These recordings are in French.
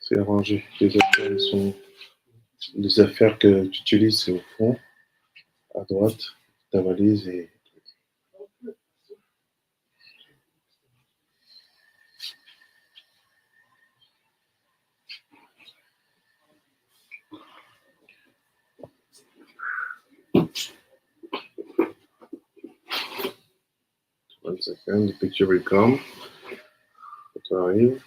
C'est arrangé. Les affaires que tu utilises, c'est au fond, à droite, ta valise et. One second, the picture will come. Ça arrive.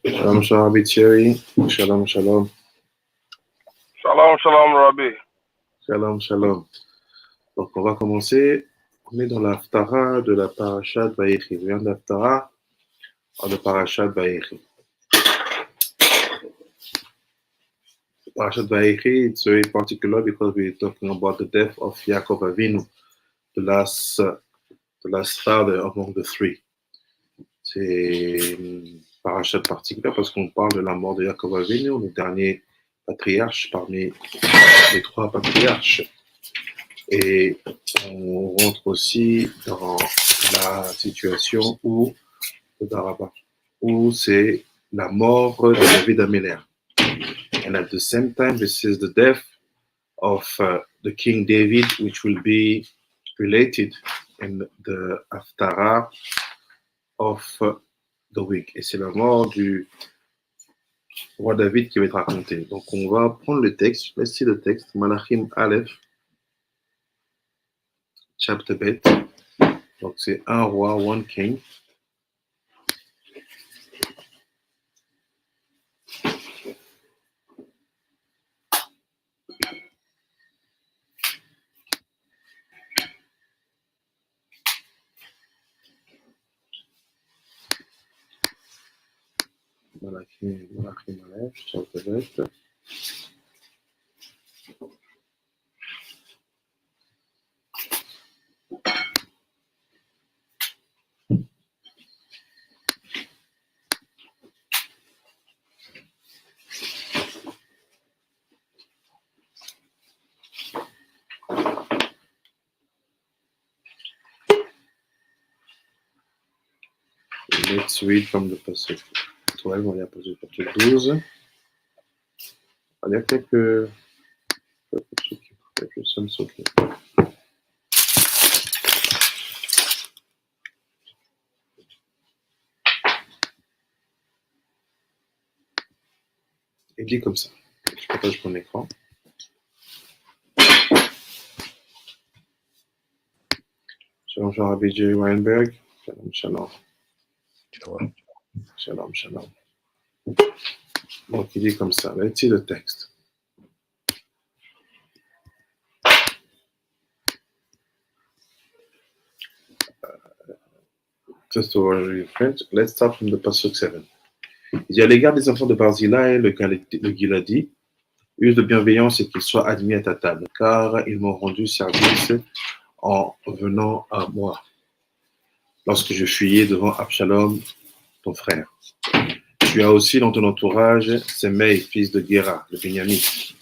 Shalom, shalom, Rabbi Thierry. Shalom, shalom. Shalom, shalom, Rabbi. Shalom, shalom. Donc, on va commencer. On est dans la Haftara de la Parashat VaYehi. We are in the Haftara of the Parashat VaYehi. Parashat VaYehi, it's very particular because we're talking about the death of Yaakov Avinu, the last father among the three. C'est une parashat particulière parce qu'on parle de la mort de Yaakov Avinu, le dernier patriarche parmi les trois patriarches. Et on rentre aussi dans la situation où c'est la mort de David Améler. And at the same time, this is the death of the King David, which will be related in the Haftara of the week. Et c'est la mort du roi David qui va être raconté. Donc on va prendre le texte. Let's see the text. Malachim Aleph, chapter Bet. Donc c'est un roi, one king. Malachim Aleph, chapter Bet. Let's read from the Pasuk 12, on va lire Pasuk 12. Il y a quelques sons qui. Il dit comme ça. Je partage mon écran. Shalom, shalom, Rabbi Jerry Weinberg. Shalom, shalom. Shalom, shalom. Donc, il dit comme ça. Let's see the text. Just to read French, let's start from the Pasuk 7. Il dit à l'égard des enfants de Barzillai, le Giladi, use de bienveillance et qu'ils soient admis à ta table, car ils m'ont rendu service en venant à moi, lorsque je fuyais devant Absalom, ton frère. Tu as aussi dans ton entourage Semei, fils de Gera, le Binyamite.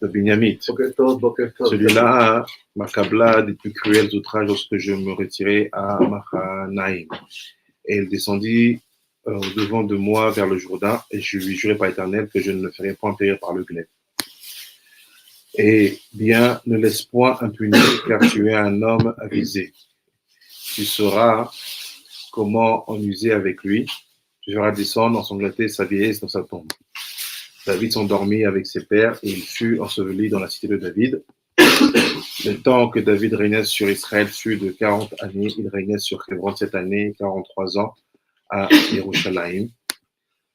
Le Binyamite. Celui-là m'accabla des plus cruels outrages lorsque je me retirais à Mahanaïm. Et il descendit au-devant de moi vers le Jourdain, et je lui jurai par l'Éternel que je ne le ferai point périr par le glaive. Et bien, ne laisse point impuni, car tu es un homme avisé. Tu sauras comment en user avec lui. Tu feras descendre, ensanglanter sa vieillesse dans sa tombe. David s'endormit avec ses pères, et il fut enseveli dans la cité de David. Le temps que David régnait sur Israël fut de 40 années. Il régnait sur Hébron 7 années, 43 ans. à Yerushalayim.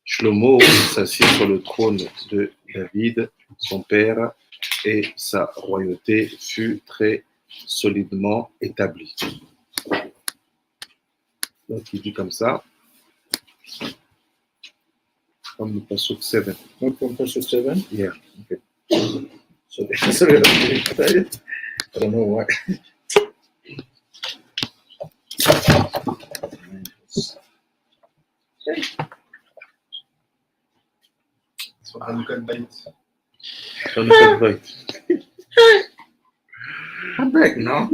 Shlomo s'assit sur le trône de David, son père, et sa royauté fut très solidement établie. Donc il dit comme ça, comme le Pasuk 7. Not from Pasuk 7? Yeah. Okay. Sorry, I don't know why. So you can buy it. Don't invite. I'm back now.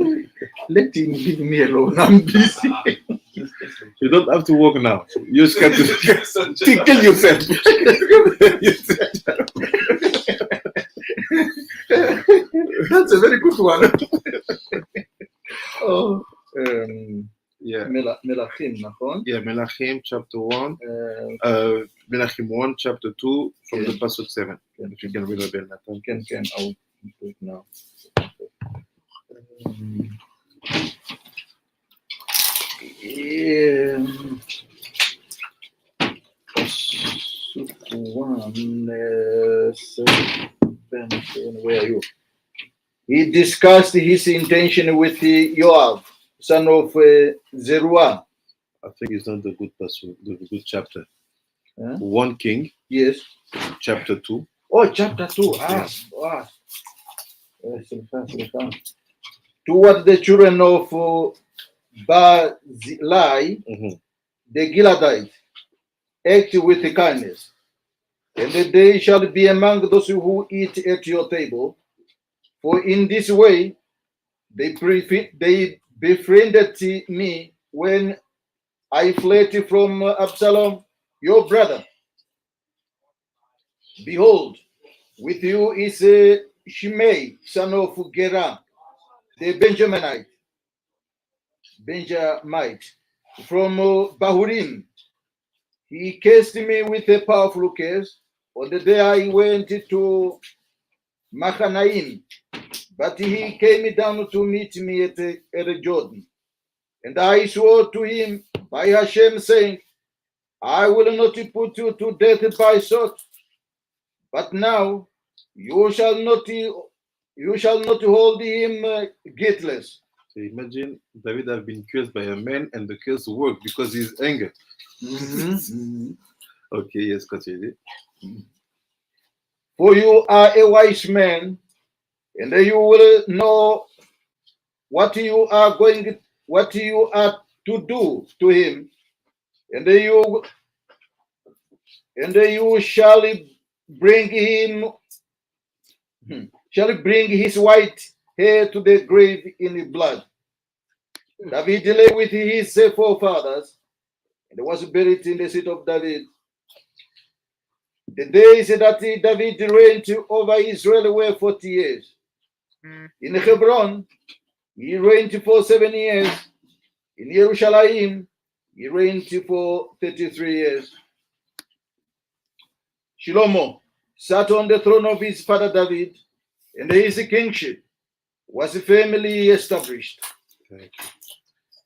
Let him leave me alone. I'm busy. You don't have to work now. You just have to kill yourself. That's a very good one. Oh, Yeah. Melachim, נכון? Yeah, Melachim chapter 1, Melachim 1 chapter 2 from the Pasuk 7. If you can read a bit Nathan. Can, I'll do it now. Pasuk 1, 7, where are you? He discussed his intention with Yoav, son of Zeruah. I think it's not the good Pasuk, the good chapter. Huh? 1 King, Yes. chapter 2. Oh, chapter 2. Yeah. Toward the children of Barzillai, the Gileadite, act with kindness, and they shall be among those who eat at your table. For in this way they befriended me when I fled from Absalom, your brother. Behold, with you is Shimei, son of Gera, the Benjamite, from Bahurim. He cursed me with a powerful curse on the day I went to Machanaim, but he came down to meet me at the Jordan. And I swore to him by Hashem, saying, I will not put you to death by sword, but now you shall not hold him guiltless. So imagine David have been cursed by a man and the curse worked because he's angry. Okay, yes, continue. For you are a wise man, and you will know what you are to do to him, and you shall bring his white hair to the grave in blood. David lay with his forefathers and was buried in the city of David. The days that David reigned over Israel were 40 years. In Hebron, he reigned for 7 years. In Jerusalem, he reigned for 33 years. Shlomo sat on the throne of his father David, and his kingship was firmly established. Thank you.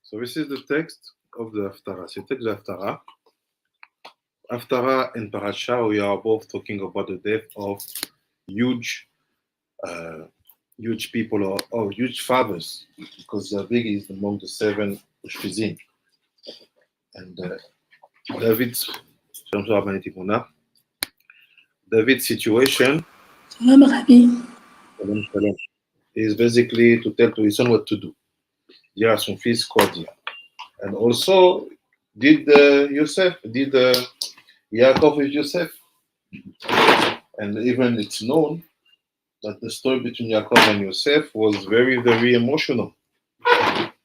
So this is the text of the Haftara. C'est le texte de Haftara. Haftara and Parasha, we are both talking about the death of huge people or huge fathers, because David is among the 7 Ushpizim. And David's situation is basically to tell to his son what to do. Dire à son fils quoi dire. And also, did Yaakov with Yosef? And even it's known that the story between Yaakov and Yosef was very, very emotional.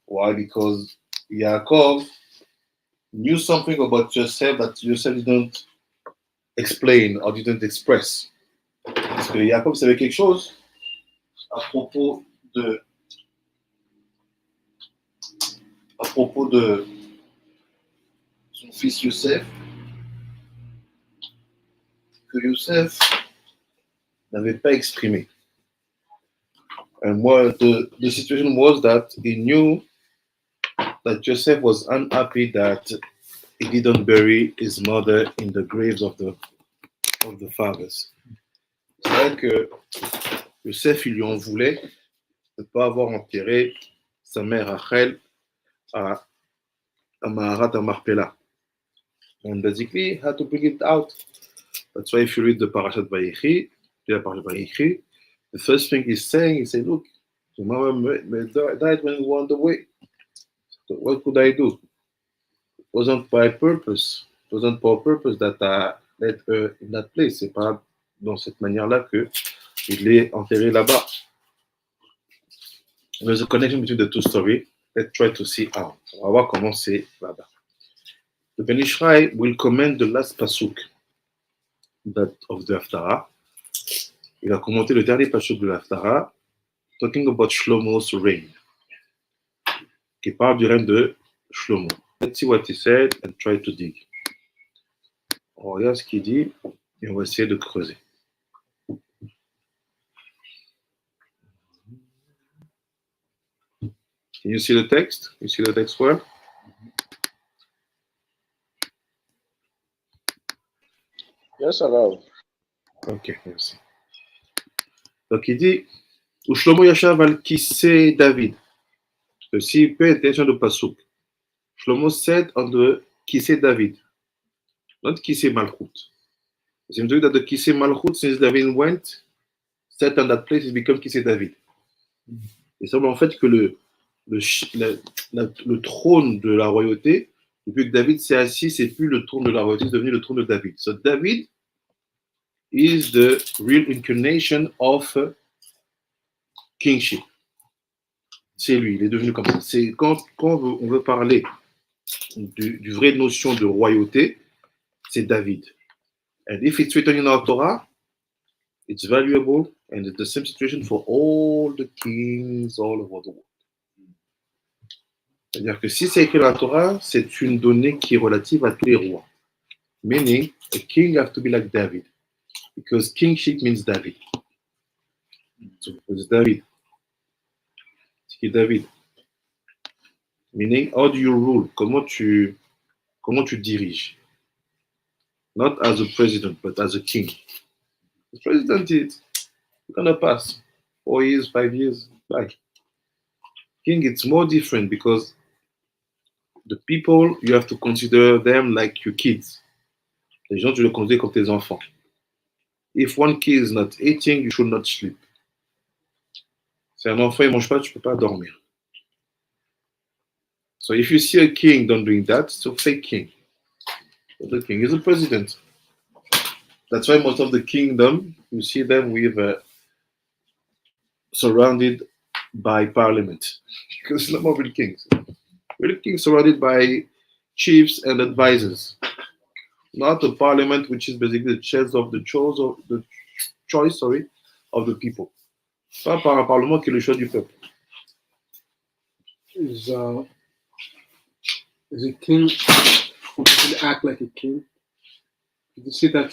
Why? Because Yaakov knew something about Yosef that Yosef didn't explain or didn't express. Parce que Yaakov savait quelque chose à propos de son fils Yosef, que Yosef n'avait pas exprimé. And what the situation was that he knew that Joseph was unhappy that he didn't bury his mother in the graves of the fathers. C'est vrai que Yosef, il lui en voulait de ne pas avoir enterré sa mère Rachel à Maharat Marpella. And basically, he had to bring it out. That's why if you read the Parashat VaYehi, the first thing he's saying, he said, look, your mama died when we were on the way. So what could I do? It wasn't by purpose. It wasn't for purpose that I led her in that place. C'est pas dans cette manière-là que il est enterré là-bas. There's a connection between the two stories. Let's try to see how. On va voir comment c'est là-bas. The Ben Ishrai will comment the last pasuk of the Haftara. Il a commenté le dernier pasuk de la Haftara, talking about Shlomo's reign, qui parle du règne de Shlomo. Let's see what he said and try to dig. On regarde ce qu'il dit et on va essayer de creuser. Can you see the text? You see the text well? Yes, hello. Ok, merci. Donc il dit, où Shlomo Yashav al Kissé David. Si pay attention to Pasuk. Shlomo said on the Kissé David, not Kissé Malchut. It seems to me that the Kissé Malchut, since David went, sat on that place, it became Kissé David. Il semble en fait que le trône de la royauté, depuis que David s'est assis, c'est plus le trône de la royauté, c'est devenu le trône de David. So David is the real incarnation of kingship. C'est lui, il est devenu comme ça. C'est quand on veut parler du vraie notion de royauté, c'est David. And if it's written in our Torah, it's valuable, and it's the same situation for all the kings all over the world. C'est-à-dire que si c'est écrit dans la Torah, c'est une donnée qui est relative à tous les rois. Meaning, a king has to be like David. Because kingship means David. So it's David. C'est David. Meaning, how do you rule? Comment tu diriges? Not as a president, but as a king. The president is gonna pass 4 years, 5 years, bye. King, it's more different because the people, you have to consider them like your kids. Les gens, tu les considères comme tes enfants. If one kid is not eating, you should not sleep. Si un enfant ne mange pas, tu ne peux pas dormir. So if you see a king not doing that, it's a fake king. But the king is a president. That's why most of the kingdom, you see them with surrounded by parliament. Because it's not more real kings. Real kings surrounded by chiefs and advisors. Not a parliament, which is basically the choice of the of the people. Pas par un parlement qui est le choix du peuple. Is a king supposed to act like a king? Did you see that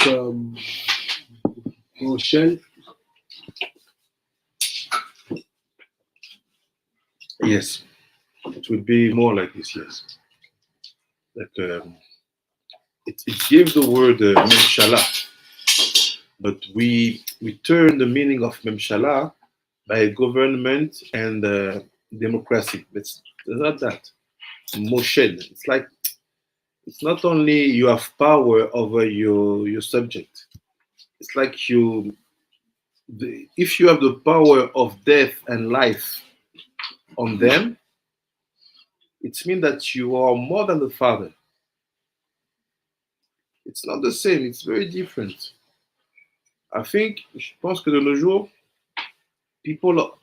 Rochelle? Yes, it would be more like this. Yes, that it gives the word memshala, but we turn the meaning of memshala by government and democracy. It's not that. Moshel. It's like, it's not only you have power over your subject. It's like if you have the power of death and life on them, it means that you are more than the father. It's not the same. It's very different. I think, je pense que de nos jours, people,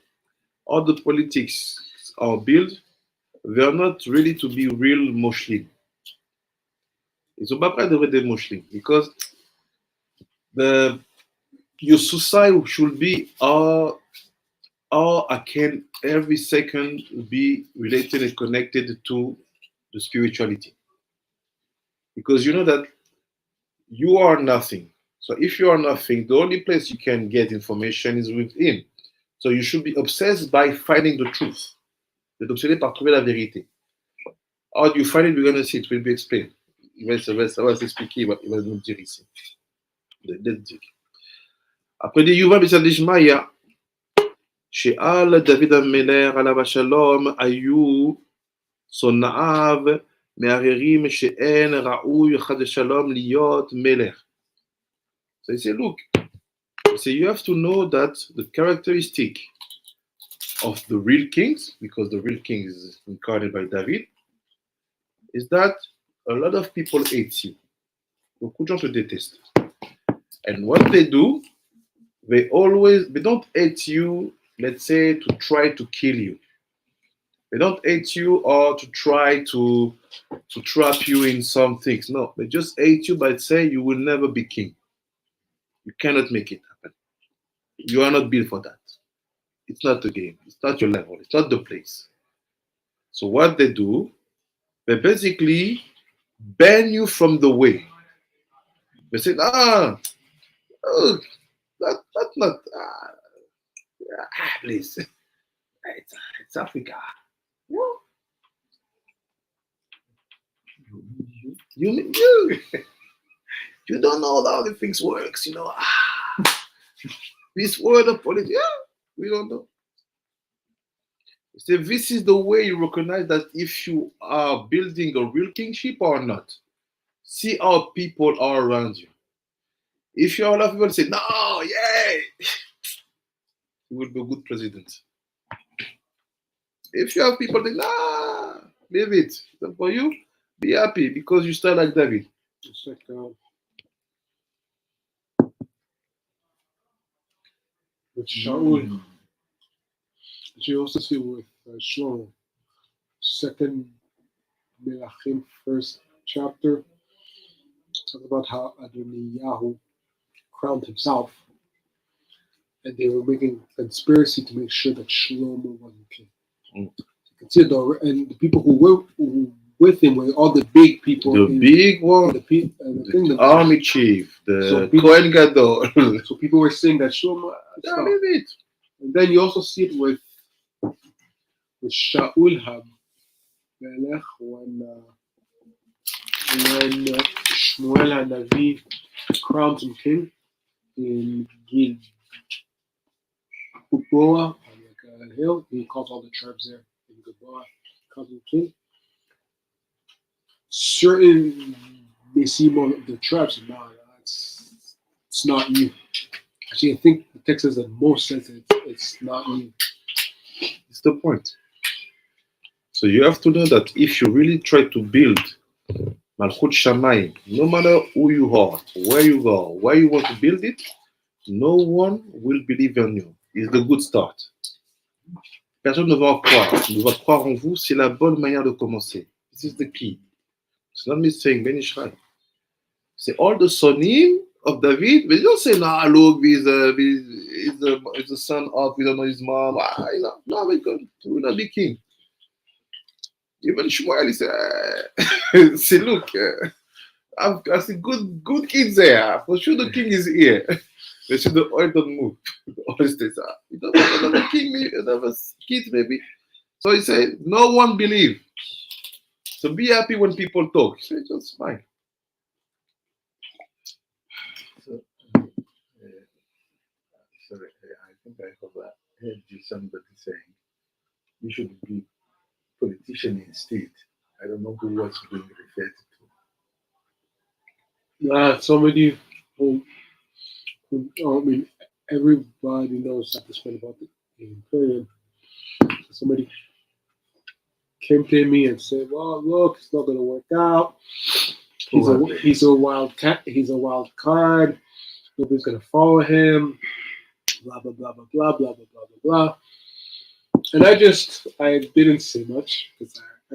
all the politics are built, they are not ready to be real Muslim. Ils sont pas prêts à devenir des Muslims because your society should be how I can every second be related and connected to the spirituality. Because you know that you are nothing. So if you are nothing, the only place you can get information is within. So you should be obsessed by finding the truth. Vous êtes obsédé par trouver la vérité. How do you find it? We're going to see it. Will be explained. ça va s'expliquer, il va nous dire ici. Après dit Yuval B'Sad Ishmaïa, She'al David HaMelech alav hashalom ayu sonaav me'arerim she'en ra'uy chad shalom liot melech. So he said, look, so you have to know that the characteristic of the real kings, because the real king is incarnated by David, is that a lot of people hate you. Beaucoup de gens te détestent. And what they do, they don't hate you, let's say, to try to kill you. They don't hate you or to try to trap you in some things. No, they just hate you by saying you will never be king. You cannot make it happen. You are not built for that. It's not the game. It's not your level. It's not the place. So what they do, they basically ban you from the way. They say, oh, that's not, please. It's Africa. No. You you don't know how the things works, you know. This word of politics, we don't know. So this is the way you recognize that if you are building a real kingship or not. See how people are around you. If you are a lot of people say, no, yay, you will be a good president. If you have people say, nah, leave it. So for you, be happy because you start like David. It's like with Shaul. As you also see with Shlomo, second Melachim, first chapter, talk about how Adoniyahu crowned himself, and they were making a conspiracy to make sure that Shlomo wasn't king. You can see it, and the people who were with him were all the big people. The big one, the army chief, the Kohen Gadol. So people were saying that Shlomo. Leave it. And then you also see it with Shaul HaMelech when Shmuel HaNavi crowns him king in Gilboa, on a hill. He calls all the tribes there in Gilboa, crowns him king. Certain Nesimon of the tribes said, no, it's not you. Actually, I think the text says that most says it's not you. It's the point. So you have to know that if you really try to build Malchut Shamayim, no matter who you are, where you go, where you want to build it, no one will believe in you. It's the good start. Personne ne va croire en vous, c'est la bonne manière de commencer. This is the key. It's not me saying Ben Israel. C'est all the sonim of David, but you don't say, nah, look, he's the son of, we don't know his mom. No, we will not be king. Even Shmuel, he said, say, look, I see good kids there. For sure the king is here. They say the oil don't move. The oil stays up. You don't want another king, maybe, another kid, maybe. So he said, no one believe. So be happy when people talk. He said, just fine. So, sorry, I think I heard somebody saying you should be politician instead. I don't know who was being referred to. Somebody who I mean, everybody knows at this point about the Imperium. Somebody came to me and said, well, look, it's not going to work out. He's a wild cat. He's a wild card. Nobody's going to follow him. Blah, blah, blah, blah, blah, blah, blah, blah, blah. And I didn't say much because I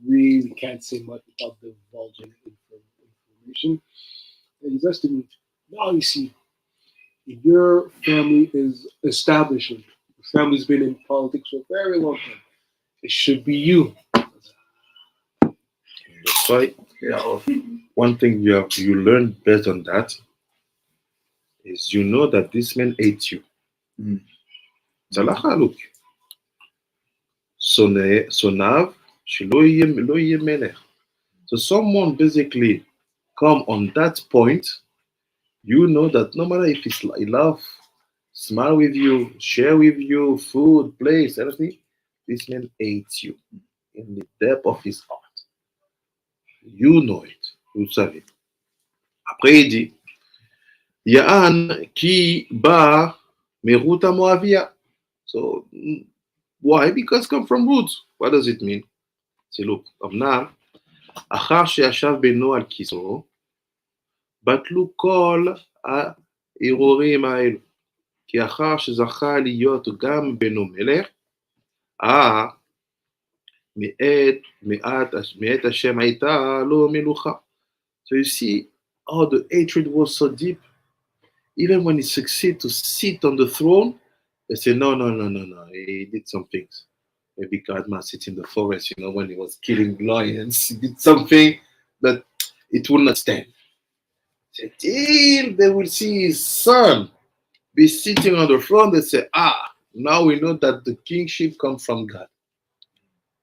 really can't say much without divulging information. And he's asked me, now you see, your family is establishing. Your family's been in politics for a very long time. It should be you. That's why one thing you learn based on that is you know that this man hates you. Look. Sonav, שלא יהיה מלך. So someone basically come on that point, you know that no matter if it's he love, smile with you, share with you, food, place, everything, this man hates you in the depth of his heart. You know it, vous le savez. Après, il dit, Ya'an ki ba meruta Moavia. So, why? Because come from roots. What does it mean? C'est look, אמנם, אחר שישב בנו על כיסאו, בטלו כל הערעורים האלו. כי אחר שזכה להיות גם בנו מלך, מאת השם הייתה לו מלוכה. So you see, how the hatred was so deep. Even when he succeeded to sit on the throne, they say, no, no, no, no, no. He did some things. Maybe God must sit in the forest, when he was killing lions. He did something that it will not stand. Till they will see his son be sitting on the throne, they say, now we know that the kingship comes from God.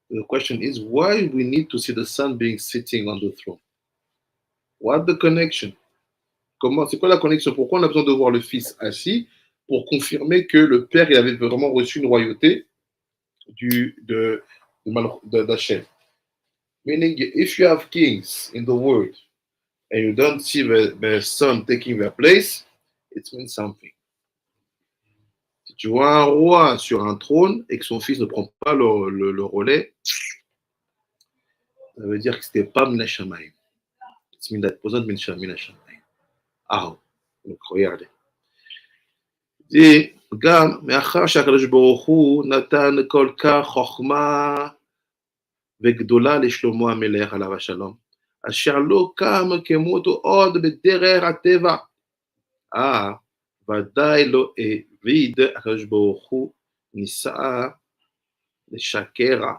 The question is, why we need to see the son being sitting on the throne? What the connection? C'est quoi la connexion? Pourquoi on a besoin de voir le fils assis pour confirmer que le père il avait vraiment reçu une royauté d'Hachem? Meaning, if you have kings in the world and you don't see the son taking their place, it means something. Si tu vois un roi sur un trône et que son fils ne prend pas le relais, ça veut dire que c'était pas Minashamayim. It means that wasn't Minashamayim. Donc regardez. גם מאחר שהקדוש ברוך הוא נתן כל כך חוכמה וגדולה לשלמה המלך עליו השלום, אשר לא קם כמותו עוד בדרך הטבע. ודאי לא העביד הקדוש ברוך הוא ניסה לשקרה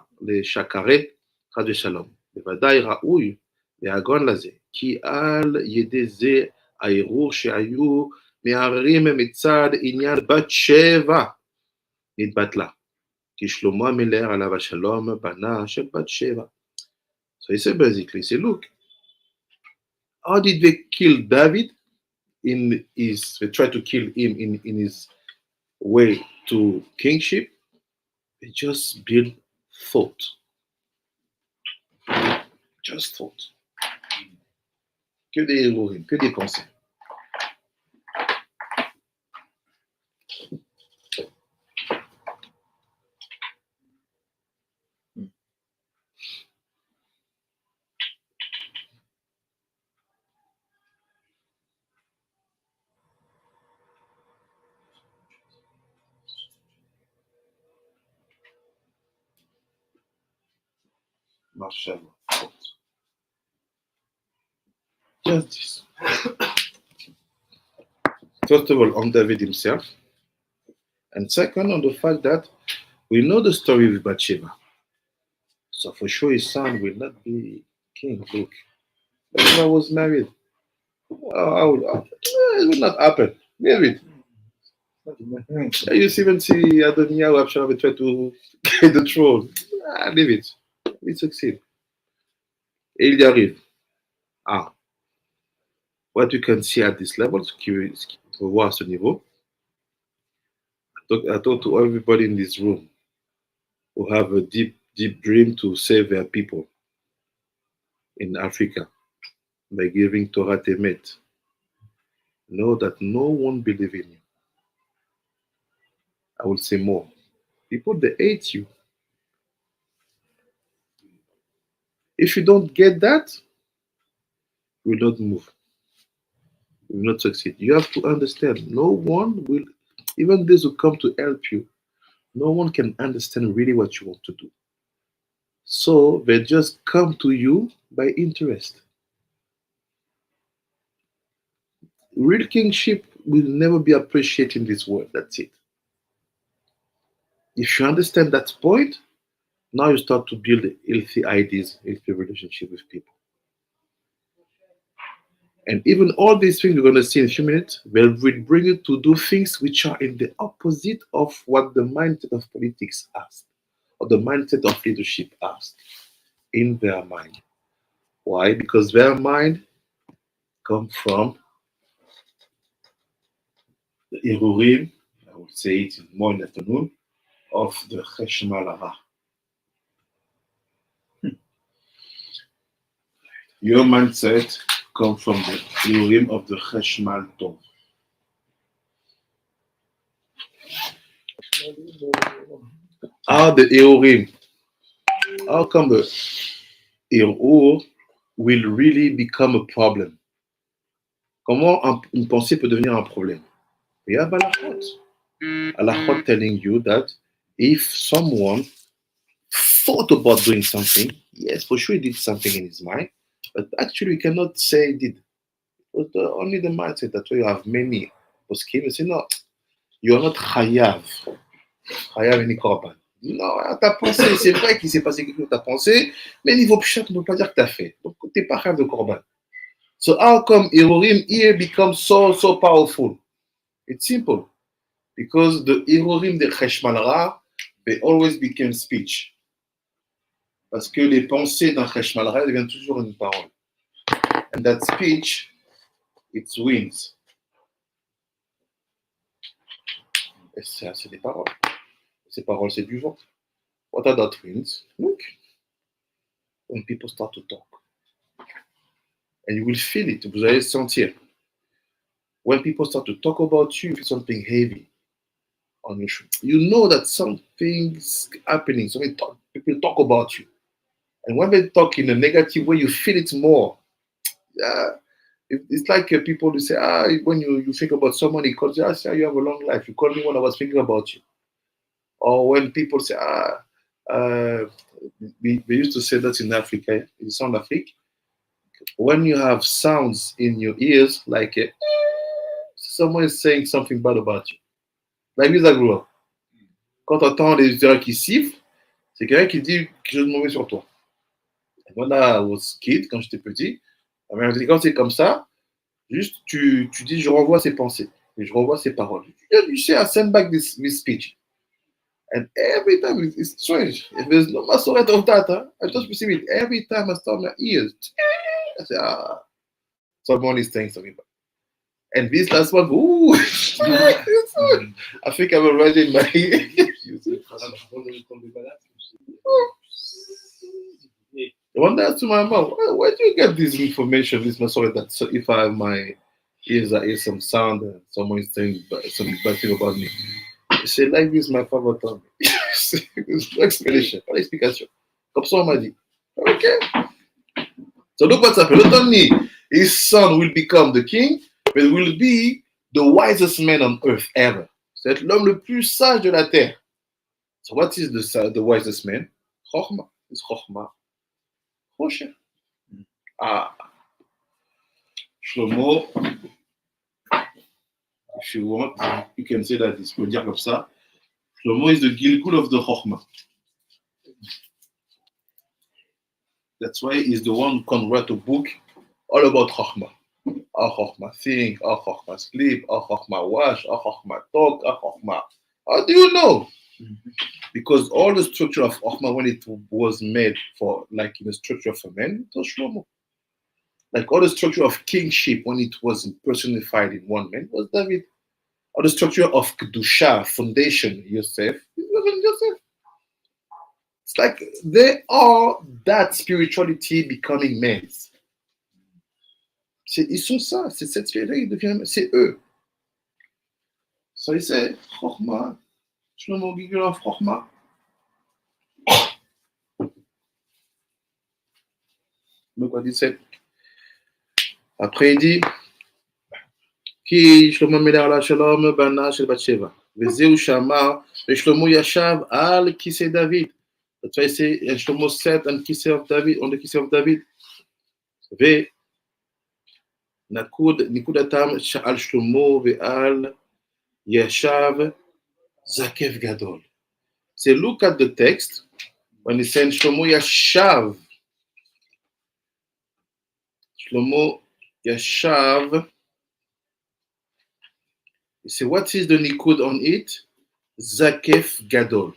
חד ושלום. בוודאי ראוי להגון לזה, כי על ידי זה הערעור שהיו מערערים מצד עניין בת שבע נתבטלה, כי שלמה המלך עליו השלום בנה של בת שבע. So he said basically, say, look, how did they kill David? They tried to kill him in his way to kingship. They just built thought. Just thought. Que des héroïnes, que des pensées. Marshall. Just this. First of all, on David himself, and second, on the fact that we know the story with Bathsheba. So for sure his son will not be king. Look, Bathsheba was married. It will not happen. Leave it. You even see Adoniah who Absalom try to get the throne. Leave it. Il succeed. Et il y arrive. What you can see at this level, to voir à ce niveau, I talk to everybody in this room who have a deep, deep dream to save their people in Africa by giving Torah Temet. Know that no one believes in you. I will say more. People, they hate you. If you don't get that, you will not move. You will not succeed. You have to understand, no one will, even those who come to help you, no one can understand really what you want to do. So they just come to you by interest. Real kingship will never be appreciated in this world. That's it. If you understand that point, now you start to build healthy ideas, healthy relationship with people. And even all these things we're going to see in a few minutes will bring you to do things which are in the opposite of what the mindset of politics asked, or the mindset of leadership asked in their mind. Why? Because their mind comes from the Irurim, I will say it more in the afternoon, of the Cheshmal Hara. Your mindset comes from the Irurim of the Cheshmal Tov. How the Irurim, how come the Irur will really become a problem? Comment une pensée peut devenir un problème? We have Halachot telling you that if someone thought about doing something, yes, for sure he did something in his mind, but actually we cannot say he did. It was only the mindset. That's why you have many poskim and say, no, you are not chayav any korban. Non, t'as pensé, c'est vrai qu'il s'est passé quelque chose, t'as pensé, mais niveau pshat, on ne peut pas dire que t'as fait. Donc, t'es pas chayav de korban. So how come Irurim here becomes so powerful? It's simple. Because the Irurim de Cheshmal Ra, they always became speech. Parce que les pensées d'un Cheshmal Ra deviennent toujours une parole. And that speech, it's wins. Et ça, c'est des paroles. Ces paroles, c'est du vent. What are that winds? Look. When people start to talk. And you will feel it. Vous allez sentir. When people start to talk about you, you feel something heavy on your shoulder. You know that something's happening. People talk about you. And when they talk in a negative way, you feel it more. It's like people who say, when you think about someone, he calls you, I say, you have a long life. You called me when I was thinking about you. Or when people say, we used to say that in Africa, in South Africa, when you have sounds in your ears, like someone is saying something bad about you. Like this, I grew up. Quand tu entends les gens qui sifflent, c'est quelqu'un qui dit quelque chose de mauvais sur toi. And when I was kid, quand j'étais petit, quand c'est comme ça, juste tu dis, je renvoie ses pensées, et je renvoie ses paroles. You say, I send back this speech. And every time, it's strange. If there's no masoret of that, I just receive it. Every time I start my ears, I say, someone is saying something bad. And this last one, ooh, I think I'm already in my I wonder to my mom, where do you get this information, this masoret, that so if I have my ears, I hear some sound and someone is saying something bad thing about me. I say, like this, my father told me. It's no explanation, pas d'explication. Comme ça, on m'a dit. Okay. So look what's happened. Not only his son will become the king, but will be the wisest man on earth ever. C'est l'homme le plus sage de la terre. So what is the wisest man? Chokhmah. It's Chokhmah. Chosher. Shlomo, if you want, you can say that it's dire comme ça. Shlomo is the Gilgul of the Chokhmah. That's why he's the one who can write a book all about Chokhmah. How Chokhmah think, how Chokhmah sleep, how Chokhmah wash, how Chokhmah talk, how Chokhmah. How do you know? Mm-hmm. Because all the structure of Chokhmah, when it was made for, like in the structure of a man, it was Shlomo. Like all the structure of kingship, when it was personified in one man, was David. All the structure of Kedusha, foundation, Yosef, it wasn't Yosef. It's like they are that spirituality becoming men. Ils sont ça, c'est cette spiritualité, c'est eux. So he said, Chokhmah, Shlomo Gigel of Chokhmah. Look what he said. Après il dit, Ki Shlomo Melech la Shalom bana shel Bat-Sheva. Vezeu shamar, Shlomo yashav al kisei David. That's why I say, and Shlomo sat on the kisei of David. Ve nikudatam sha'al Shlomo ve'al yashav zakef gadol. So look at the text when he said Shlomo yashav. Shlomo yashav. You see, what is the nikud on it? Zakef gadol.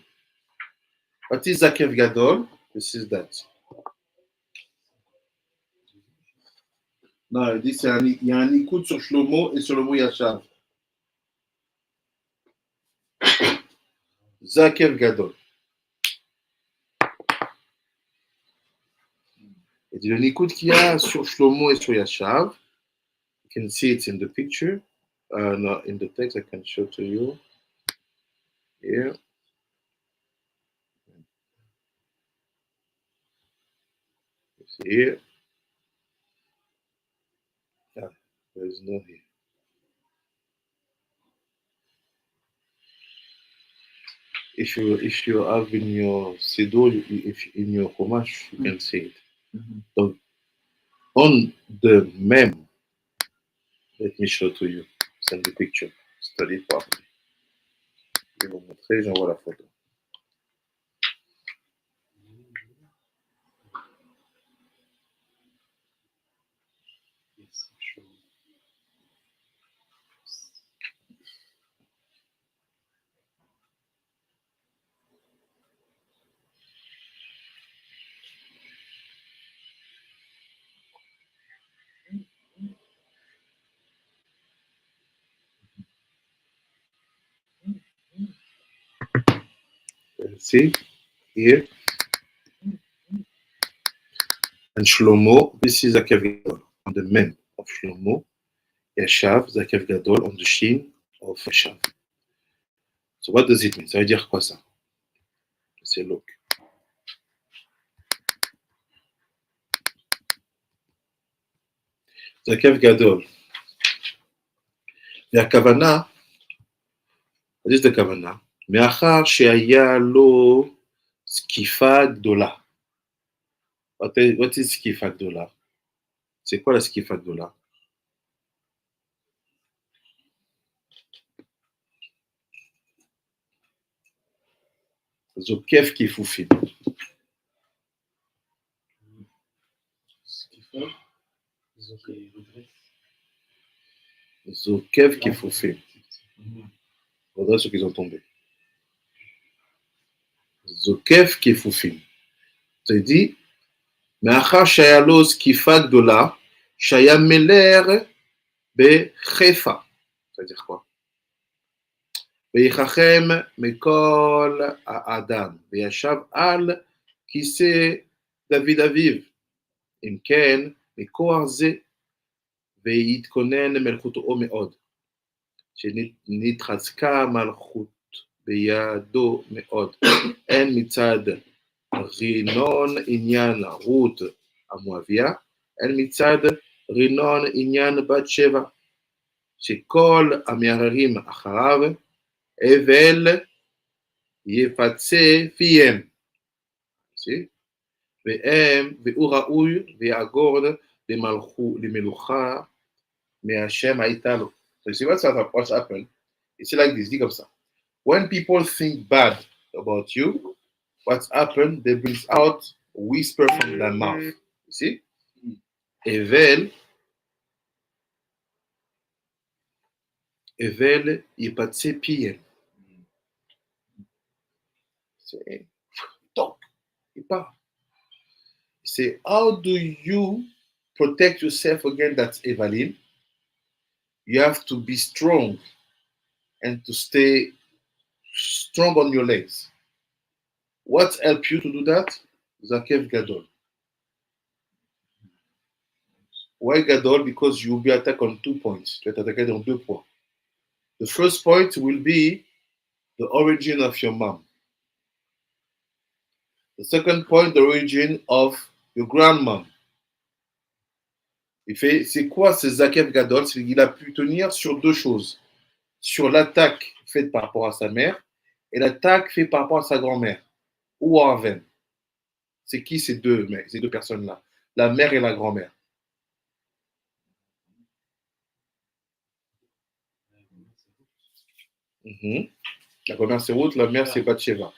What is zakef gadol? This is that. Non, il dit il y a un écoute sur Shlomo et sur le mot Yashav. Zakev Gadol. Il dit le écoute qu'il y a sur Shlomo et sur Yashav. You can see it in the picture. No, in the text I can show to you. Here. See here. Ah, there is no here. If you have in your Siddur, if in your Chumash, you can see it. So on the mem, let me show to you. Send the picture. Study it properly. Je vais vous montrer, j'envoie la photo. See here. And Shlomo, this is Zakev Gadol on the mem of Shlomo. Yashav, Zakev Gadol on the shin of Yashav. So what does it mean? Ça veut dire quoi ça? C'est look. Zakev Gadol. והכוונה, what is the כוונה? מאחר שהיה לו זקיפה גדולה. What is זקיפה גדולה? C'est quoi la זקיפה גדולה? זוקף כיפופים. זוקף כיפופים. Faudrait ceux qui sont tombés. זוקף כיפופים. זה dit, מאחר שהיה לו זקיפה גדולה, שהיה מלר בחיפה. ça veut dire quoi? ויחכם מכל האדם, וישב על כיסא דוד אביו. אם כן, מכוח זה, ויתכונן מלכותו מאוד, שנתחזקה מלכות בידו מאוד, הן מצד רינון עניין רות המואביה, הן מצד רינון עניין בת שבע, שכל המערערים אחריו, אבל יפצה פיהם. והוא ראוי ויעגור למלוכה מהשם הייתה לו. So you see what's happened? It's like this, dit comme ça. When people think bad about you, what's happened? They bring out a whisper from their mouth. You see? Evel יפצה פיהם. C'est talk. Il parle. Say, how do you protect yourself against that evaline? You have to be strong and to stay strong on your legs. What helps you to do that? Zakev Gadol. Why Gadol? Because you will be attacked on 2 points. Tu vas être attaqué dans 2 points. The first point will be the origin of your mom. The second point, the origin of your grandmom. Il fait, c'est quoi ce Zakev Gadol? C'est qu'il a pu tenir sur 2 choses. Sur l'attaque faite par rapport à sa mère et l'attaque faite par rapport à sa grand-mère. Ou Arven. C'est qui ces deux personnes-là? La mère et la grand-mère. La grand-mère c'est Ruth, la mère c'est Bathsheba.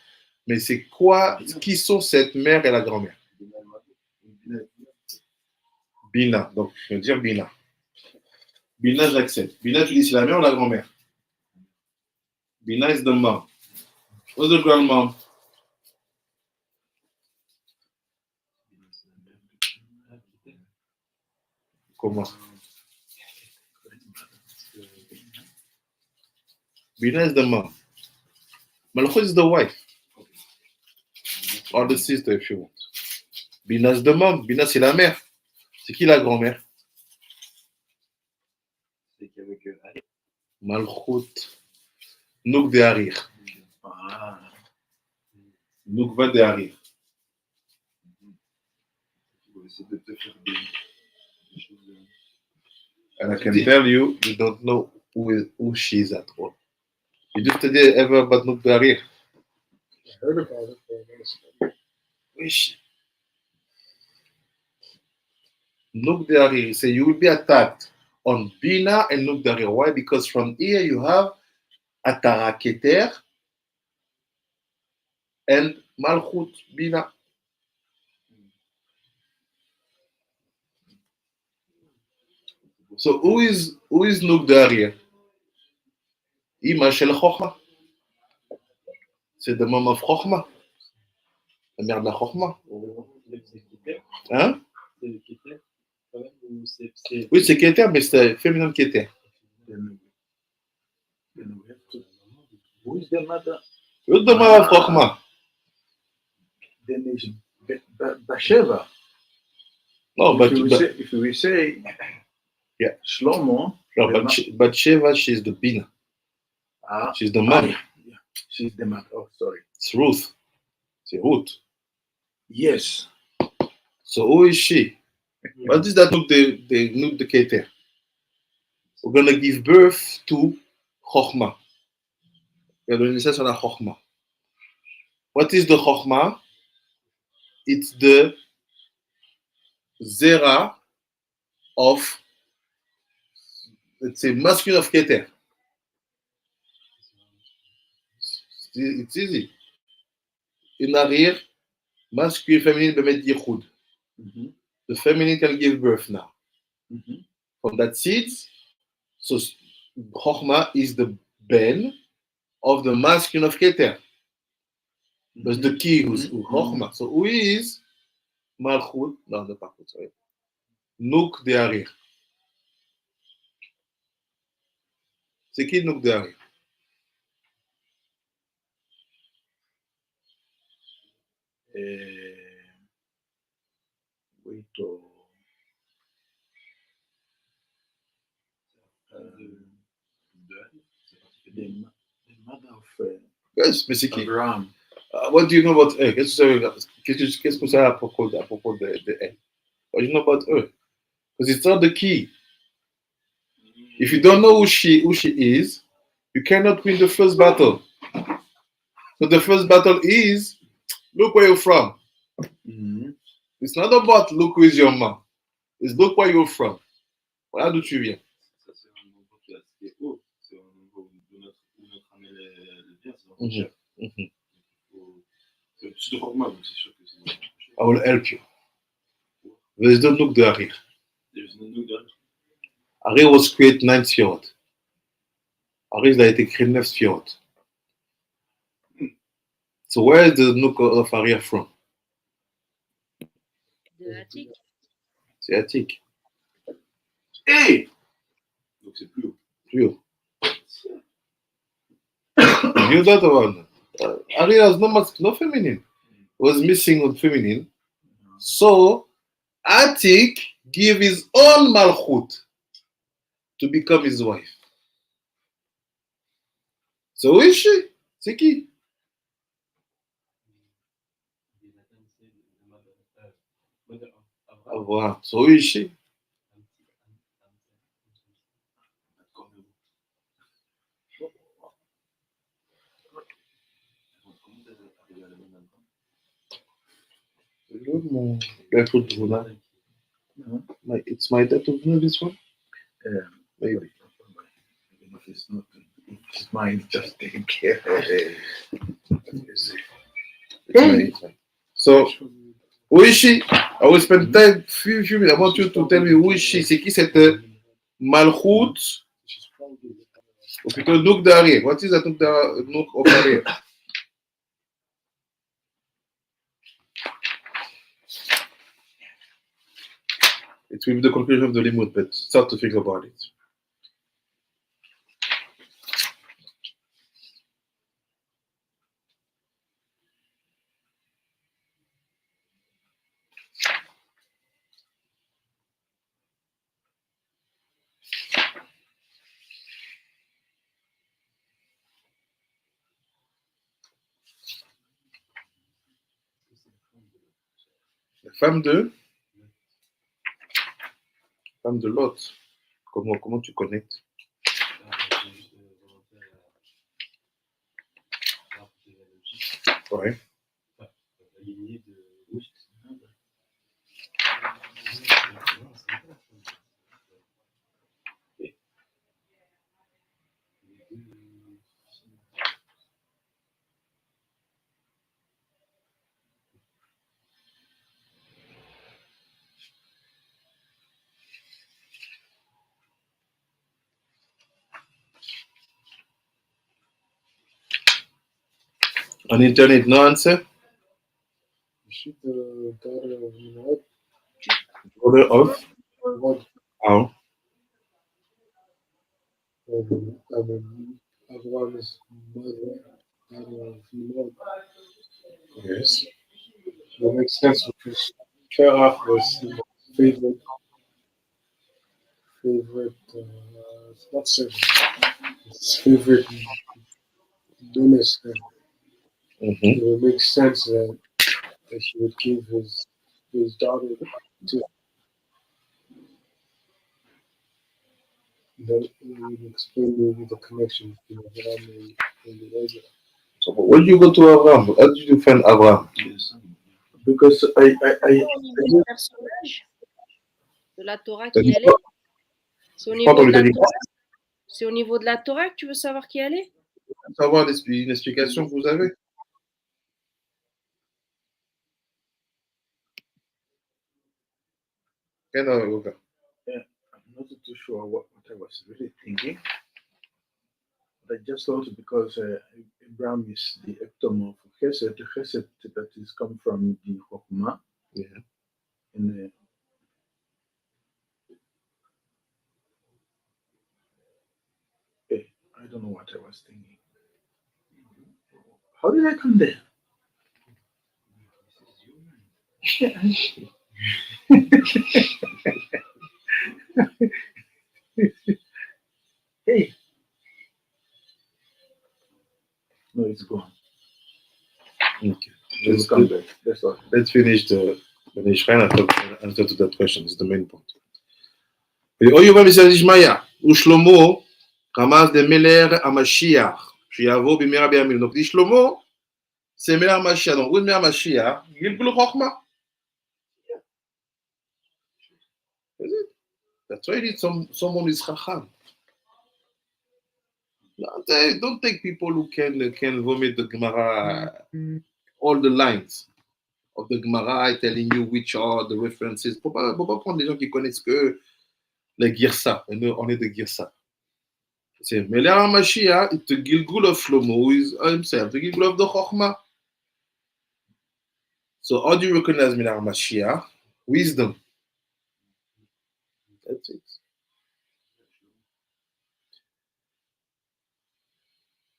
Mais c'est quoi, qui sont cette mère et la grand-mère? Bina, donc je veux dire Bina. Bina, j'accepte. Bina, tu dis c'est la mère ou la grand-mère? Bina is the mom. What's the grandmom? Comment? Bina is the mom. Malchut is the wife. Or the sister if you want. Bina is the mom. Bina c'est la mère. C'est qui la grand-mère? C'est qu'avec Ari. Malchut. Nouk de Harir. Ah. Noukva de Harir. Tu vas essayer de te faire des choses. And I can tell you, you don't know who she is at all. You just studied ever about Nouk de Harir. I heard about it, but I never studied. Who is she? Nouk de Harir. So you will be attacked on Bina and Nouk de Harir. Why? Because from here you have Haftara Keter and Malchut Bina. So who is Nouk de Harir? Ima Shel Chochma. C'est the mom of Chochma. La mère de la Chochma. Hein? C'est le Keter, quand même, ou c'est. Oui, c'est Keter, mais c'est féminin Keter. Who is the mother? Who's the mom of Chochma? Then is Basheva. No, but If we say Yeah. Shlomo. no, but Sheva, she's the Bina. Ah, She's the mother. yeah. She's the mother. Oh, sorry. It's Ruth. C'est Ruth. Yes. So who is she? What is that Nouk de Keter? We're going to give birth to Chochma. We're going to say on Chochma. What is the Chochma? It's the Zera of, let's say, masculine of Keter. It's easy. In Harir, masculine, feminine, bemet yichud. The feminine can give birth now. From that seed, so Chochma is the ben of the masculine of Keter. That's the key who's Chochma. So who is Malchut? No, not Malchut, sorry. Nouk de Harir. C'est qui Nouk de Harir? Wait. The mother of Yes, mais c'est qui? Abraham. What do you know about her? Qu'est-ce que vous savez à propos de elle? What do you know about her? Because it's not the key. If you don't know who she is, you cannot win the first battle. So the first battle is, look where you're from. It's not about look who is your mom. It's look where you're from. Voilà d'où tu viens. Ça, c'est un endroit qui est assez haut. C'est un endroit où notre âme est bien. C'est un cher. C'est plus de format, donc c'est sûr que c'est. I will help you. There's no Nouk de Harir. There's no Nouk de Harir. Harir was created 9 Sfirot. Harir a été créé 9 Sfirot. So where is the Nouk of Harir from? De Attic. C'est Attic. Hey! Donc c'est plus haut. Plus haut. You know that one. Harir has no feminine. Was missing on feminine. So Attic gave his own Malchut to become his wife. So who is she? C'est qui? Abraham. So who is she? Mon date of Vuna. It's my date of Vuna, this one? Maybe. If it's not, it's mine. Just take care. It's mine. So, who is she? I will spend time, few minutes. I want you to tell me who is she. C'est qui cette Malchut? Ou plutôt Nouk de Harir. What is that Nouk of Harir? It will be the conclusion of the limud, but start to think about it. La femme de l'autre. Comment tu connectes? Ouais. On internet, no answer? She the daughter of Nimrod. Order of? Nimrod. How? Avram's mother, daughter of Nimrod. Yes. So it makes sense because Terach was Nimrod's favorite, it's not servant, his favorite minister. Mm-hmm. It would make sense that he would give his daughter to. That would explain maybe the connection between Abraham and Eliezer. So when you go to Abraham, how did you find Abraham? Because I Au niveau du personnage de la Torah qui elle est, c'est au niveau de la Torah. C'est au niveau de la Torah que tu veux savoir qui elle est? Savoir une explication que vous avez? Okay. Yeah, I'm not too sure what I was really thinking. But I just thought because Abraham is the ectomorph of Chesed, the Chesed that is come from the Chokhmah. Yeah. And I don't know what I was thinking. How did I come there? Hey. No, it's gone. Okay. Let's come back. That's all. Let's finish the Shrine answer to that question. It's the main point. Oyuva Misazishmaya, Ushlomo, Ramaz de Meler Amashiach, Shiavo Bimera Biamil. Donc, dit Shlomo, c'est Meler Amashiach. Donc, où est Meler Amashiach? Gilgul Chokhmah. That's why you need someone who is Chacham. Don't take people who can vomit the Gemara, all the lines of the Gemara, telling you which are the references. Faut pas prendre des gens qui connaissent que les Girsa. On est de Girsa. C'est Meler Mashiach, it's the Gilgul of Shlomo, who is himself, the Gilgul of the Chokhmah. So how do you recognize Meler Mashiach? Wisdom. That's it.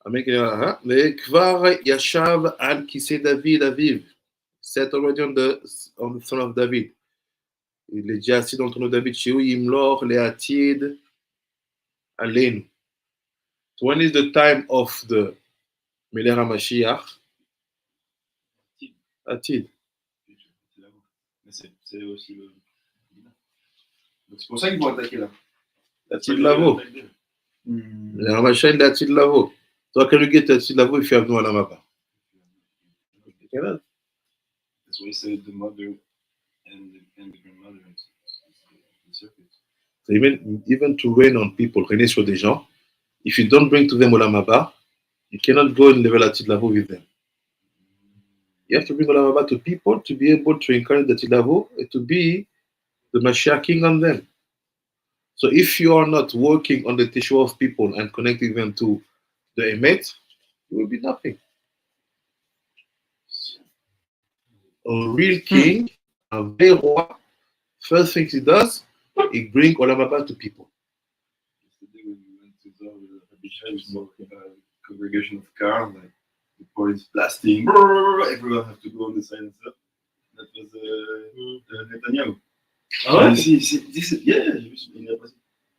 וכבר ישב על כיסא דוד אביו. Sat already on the throne of David. Il est déjà assis dans le trône de David. שהוא ימלוך לעתיד עלינו. So when is the time of the Meler HaMashiach? Atid. C'est aussi le. Donc c'est pour ça qu'ils vont attaquer là. Atid Lavo. Meler HaMashiach, il est Atid Lavo. So how can you get Atid Lavo if you have no Alamaba? You cannot. That's why he said the mother and the grandmother. The circuit. So even to rain on people, régner sur des gens, if you don't bring to them Olam Haba, you cannot go and level Atid Lavo with them. You have to bring Olam Haba to people to be able to incarnate the Atid Lavo and to be the Mashiach king on them. So if you are not working on the tissue of people and connecting them to the Emet, you will be nothing. A real king, a vrai roi, first thing he does, He brings Olam Haba to people. Yesterday when we went to the Rabbi we saw a congregation of cars, like the police blasting, everyone has to go on the silencer. That was Netanyahu. Ah ouais? You see, this is, you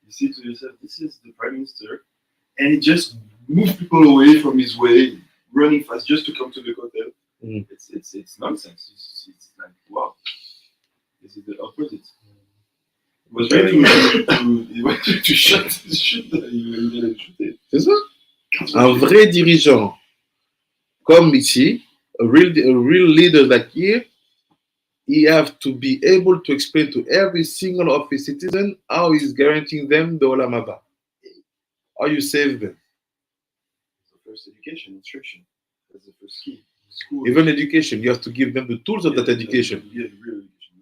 see to yourself, this is the prime minister, and he just moves people away from his way, running fast just to come to the hotel. Mm. It's nonsense. It's like, wow, this is the opposite. He was ready to shoot it. C'est ça? Un vrai dirigeant, comme ici, a real leader like here, he have to be able to explain to every single of his citizen how he's guaranteeing them the Olam Haba. How you save them. The first education, instruction. That's the first key. School. Even education, you have to give them the tools of that education. Yeah, real education.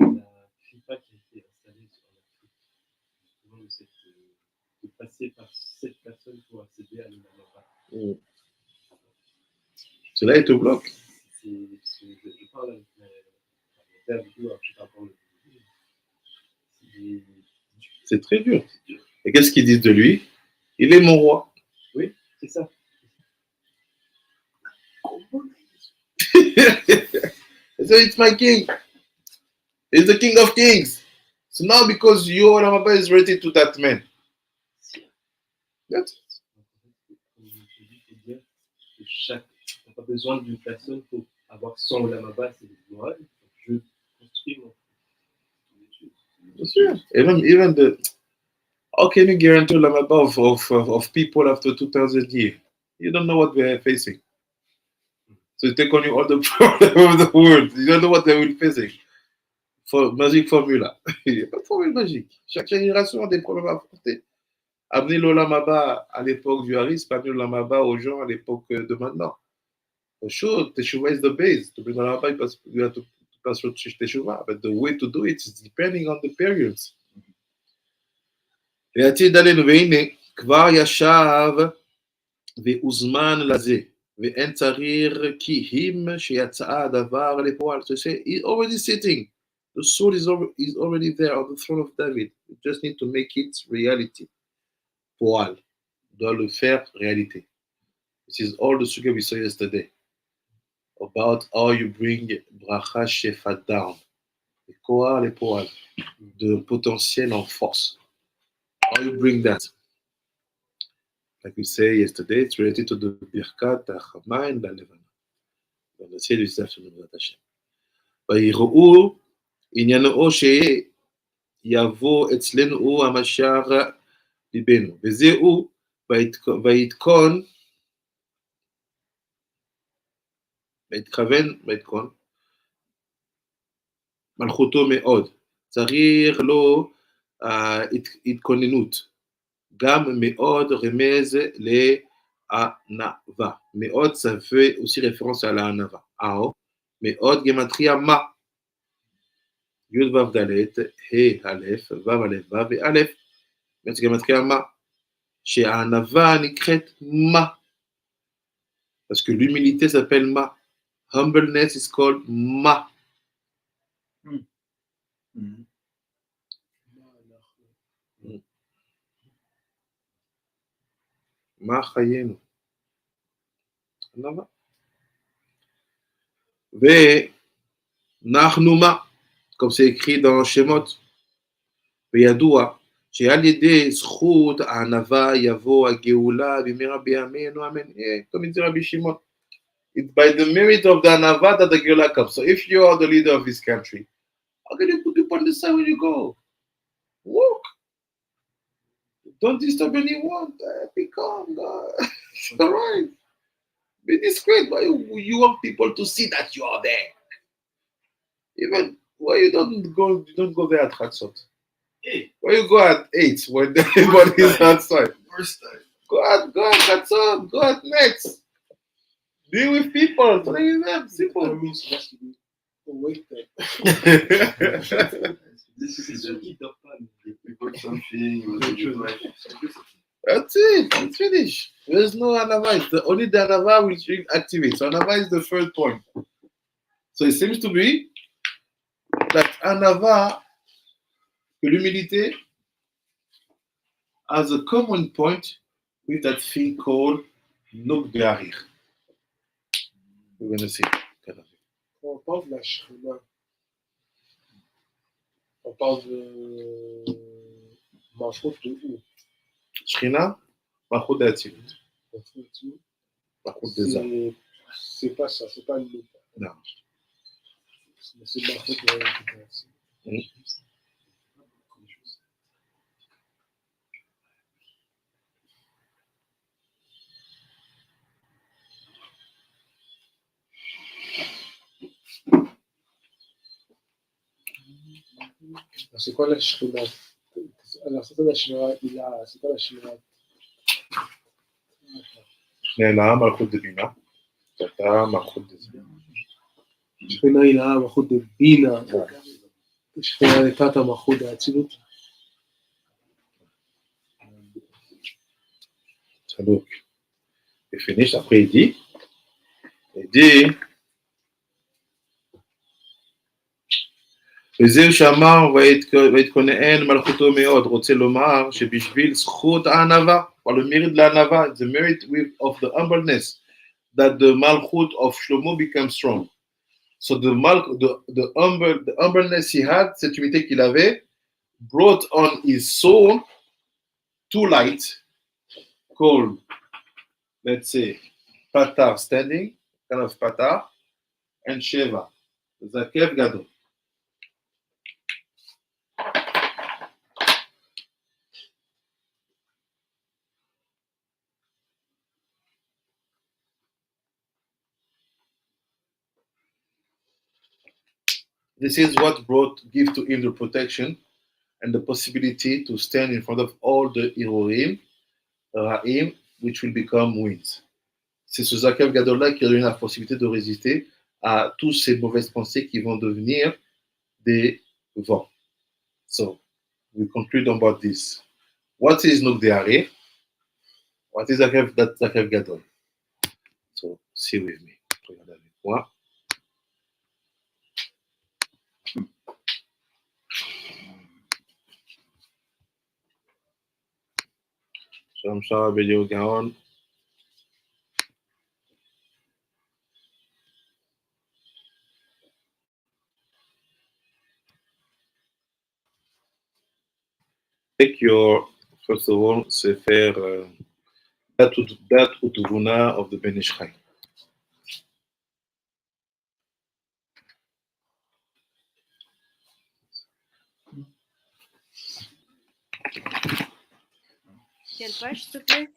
La FIFA qui a été installée sur l'Afrique, justement, de passer par cette personne pour accéder à l'Olam Haba. C'est là il te bloque. Je parle avec mon père, du coup, alors je parle pas le. C'est très dur. Et qu'est-ce qu'ils disent de lui? Il est mon roi. Oui, c'est ça. So it's my king. He's the king of kings. So now because your Olam Haba is related to that man. That's it. Comme je dis, il faut dire que tu n'as pas besoin d'une personne pour avoir son Olam Haba, c'est le moral. Je construis mon That's right. Even the how can you guarantee Olam Haba of people after 2,000 years? You don't know what they are facing. So you take on you all the problems of the world. You don't know what they will facing. For magic formula. Il n'y a pas de formule magique. Chaque génération a des problèmes à affronter. Amener l'Olam Haba à l'époque du Haris, pas amener l'Olam Haba aux gens à l'époque de maintenant. For sure, Teshuvah is the base. To bring Olam Haba, you have to pass through Teshuvah. But the way to do it is depending on the periods. לעתיד עלינו, והנה, כבר ישב והוזמן לזה, ואין צריך כי אם שיצא הדבר לפועל. So say, he's already sitting. The soul is already there on the throne of David. You just need to make it reality. Poal. Doit le faire réalité. This is all the sugar we saw yesterday. About how you bring bracha shefa down. Le koar, le poal. De potentiel en force. How you bring that? Like we say yesterday, it's related to the birkat, hachama, and the levana. On the ciel this afternoon, Hashem. ויראו עניינו שיבוא אצלנו המשאר ליבנו, וזהו ויתכון מלכותו מאוד. צריך לו התכוננות, גם מאוד רמז לענווה. מאוד ça fait aussi référence à l'anava. Alors, מאוד גימטריה מה? י' ו' ד' ה' א' ו' א' ו' א', מאוד גימטריה מה? שהענווה נקראת מה? Parce que l'humilité s'appelle ma. Humbleness is called ma. מה חיינו? ענווה. ואנחנו מה? comme c'est écrit dans Shemot. וידוע שעל ידי זכות הענווה יבוא הגאולה במהרה בימינו אמן. comme il dit Rabbi Shimon. It's by the merit of the Anava that the Geulah comes. So if you are the leader of this country, how can you put people on the side when you go? Walk. Don't disturb anyone. Be calm. It's all right. Be discreet. Why you want people to see that you are there? Even why you don't go there at Chatzot? Why you go at 8 when everybody is outside? First time. Go at Chatzot. Go at next. Deal with people. Play with them. Simple. That means he has to be awake then. This is the heat of fun. People something. That's it. It's finished. There's no Anava. Only the Anava will activate. So Anava is the first point. So it seems to be that Anava que l'humilité has a common point with that thing called Nogdarir. We're going to see. On parle de la Shrina. On parle de Malchut de où? Shrina, Malchut de Hatzilut. Malchut de Zah. C'est pas ça, c'est pas une loupe. Non. C'est Malchut de Hatzilut. C'est quoi la Shrina? Alors, c'est quoi la Shrina? C'est quoi la Shrina? Shrina, Malchut de Bina. Tata, Malchut de Zah. Shrina, il a Malchut de Bina. Shrina, il a Malchut de Hatzilut. Ça donc, il finit, après il dit, וזהו שאמר ויתכונן מלכותו מאוד, רוצה לומר שבשביל זכות הענווה, or the merit לענווה, the merit of the humbleness, that the malchut of Shlomo becomes strong. So the humbleness he had, cette humilité qu'il avait, brought on his soul two lights called, let's say, patar standing, kind of patar, and sheva, zakev gadol. This is what give to him the protection and the possibility to stand in front of all the Elohim, Rahim, which will become winds. C'est ce Zakev Gadol-là qui a donné la possibilité de résister à toutes ces mauvaises pensées qui vont devenir des vents. So, we conclude about this. What is Nogdeare? What is Zakev Gadol? So, see with me. Regardez avec moi. Shalom Shalom Belio Gaon. Take your, first of all, Sefer Dat Utuvuna of the Ben Ish Chai. Quelle page, s'il te plaît?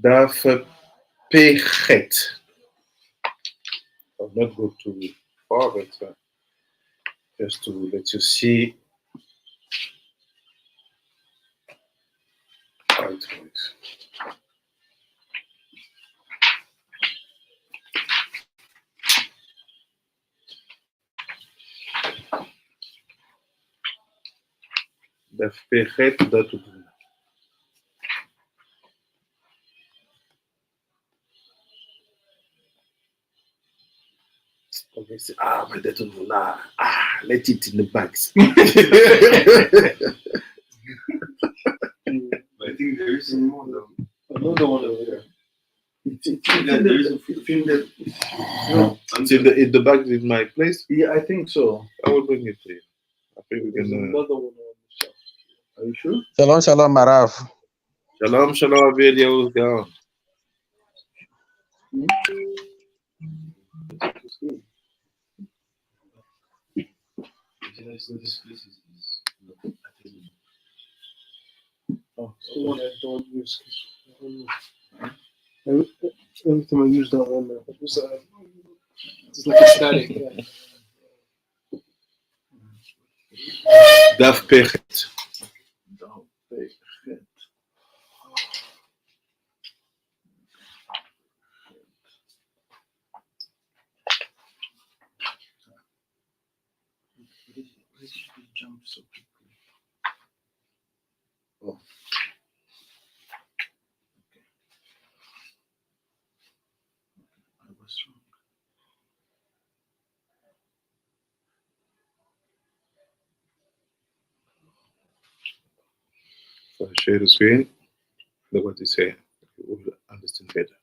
Daf Pechet. I'll not go too far, but just to let you see how it works. Daf Pechet Datutuna. Okay, say, my Datutuna. Let it in the bags. I think there is some more though. Another one over there. There is a film that. It's in the bag in my place. Yeah, I think so. I will bring it to you. I think we There's can. another one on the shelf. Are you sure? Shalom, Marav. Shalom, Avi Eliyahu Gaon. So this place is not attending. Oh, so one I don't use. Every time I use that one, it's like a static. Yeah. דף פחת. Jump so quickly. Oh. I was wrong. So I share the screen. Look what they say. You will understand better.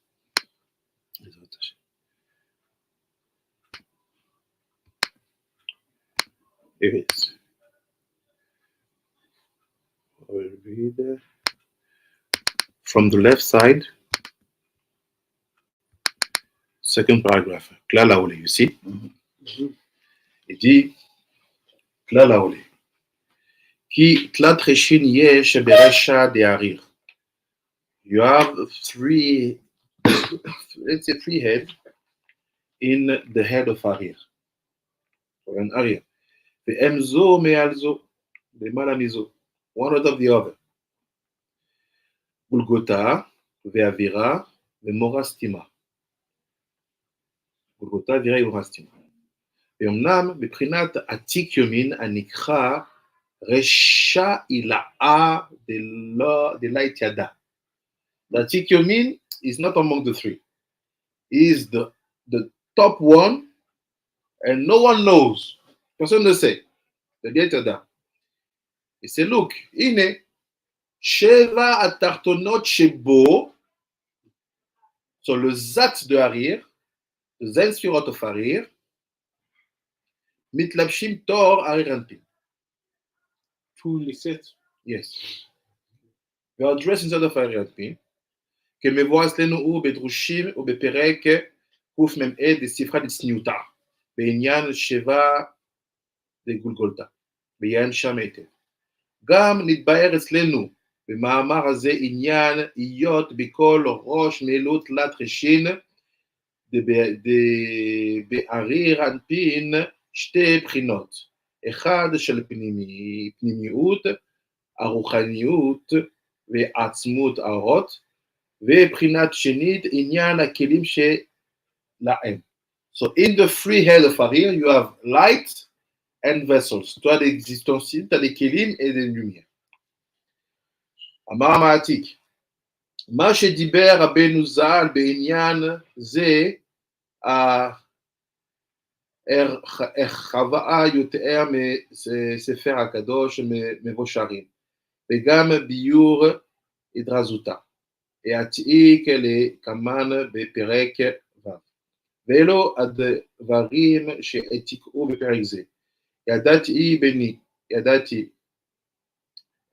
Here it is. I will read from the left side. Second paragraph. כלל העולה, you see? Il dit, כלל העולה. כי תלת חשין יש ברשע דהריר. You have three, let's say three heads in the head of Harir. Or an Harir. והם זו מעל זו, למעלה מזו. One on top of the other. גולגותה ואווירה ומורה סתימה. גולגותה, אווירה ומורה סתימה. ואומנם מבחינת עתיק יומין הנקרא רשע עילאה דלה התיידה. The עתיק יומין is not among the three. He is the top one and no one knows. Personne ne sait. The התיידה. Et c'est look, הנה, שבע התחתונות שבו, sur le zat de Harir, le zain sfirot of Harir, מתלבשים תור Harir Anpin. Truly set. Yes. We are dressed inside of Harir Anpin, כמבוא אצלנו הוא בדרושים ובפרק קמ"ה דספרה דצניותה, בעניין שבע דגולגולתה, בעניין שם היטב. גם נתבאר אצלנו במאמר הזה עניין היות בכל ראש מילוא תלת חשין בהריר אנפין שתי בחינות, אחד של פנימיות, הרוחניות ועצמות האורות, ובחינת שנית עניין הכלים שלהם. So in the free head of Harir you have light and vessels. Tu as des ustensiles, tu as des kelim et des lumières. אמר המעתיק, מה שדיבר רבנו ז"ל בעניין זה, הרחבה יותר מספר הקדוש מבוא שערים, וגם ביור הדרזותה, העתיק לכמן בפרק ו'. ואלו הדברים שהעתיקו בפרק זה. ידעתי בני, ידעתי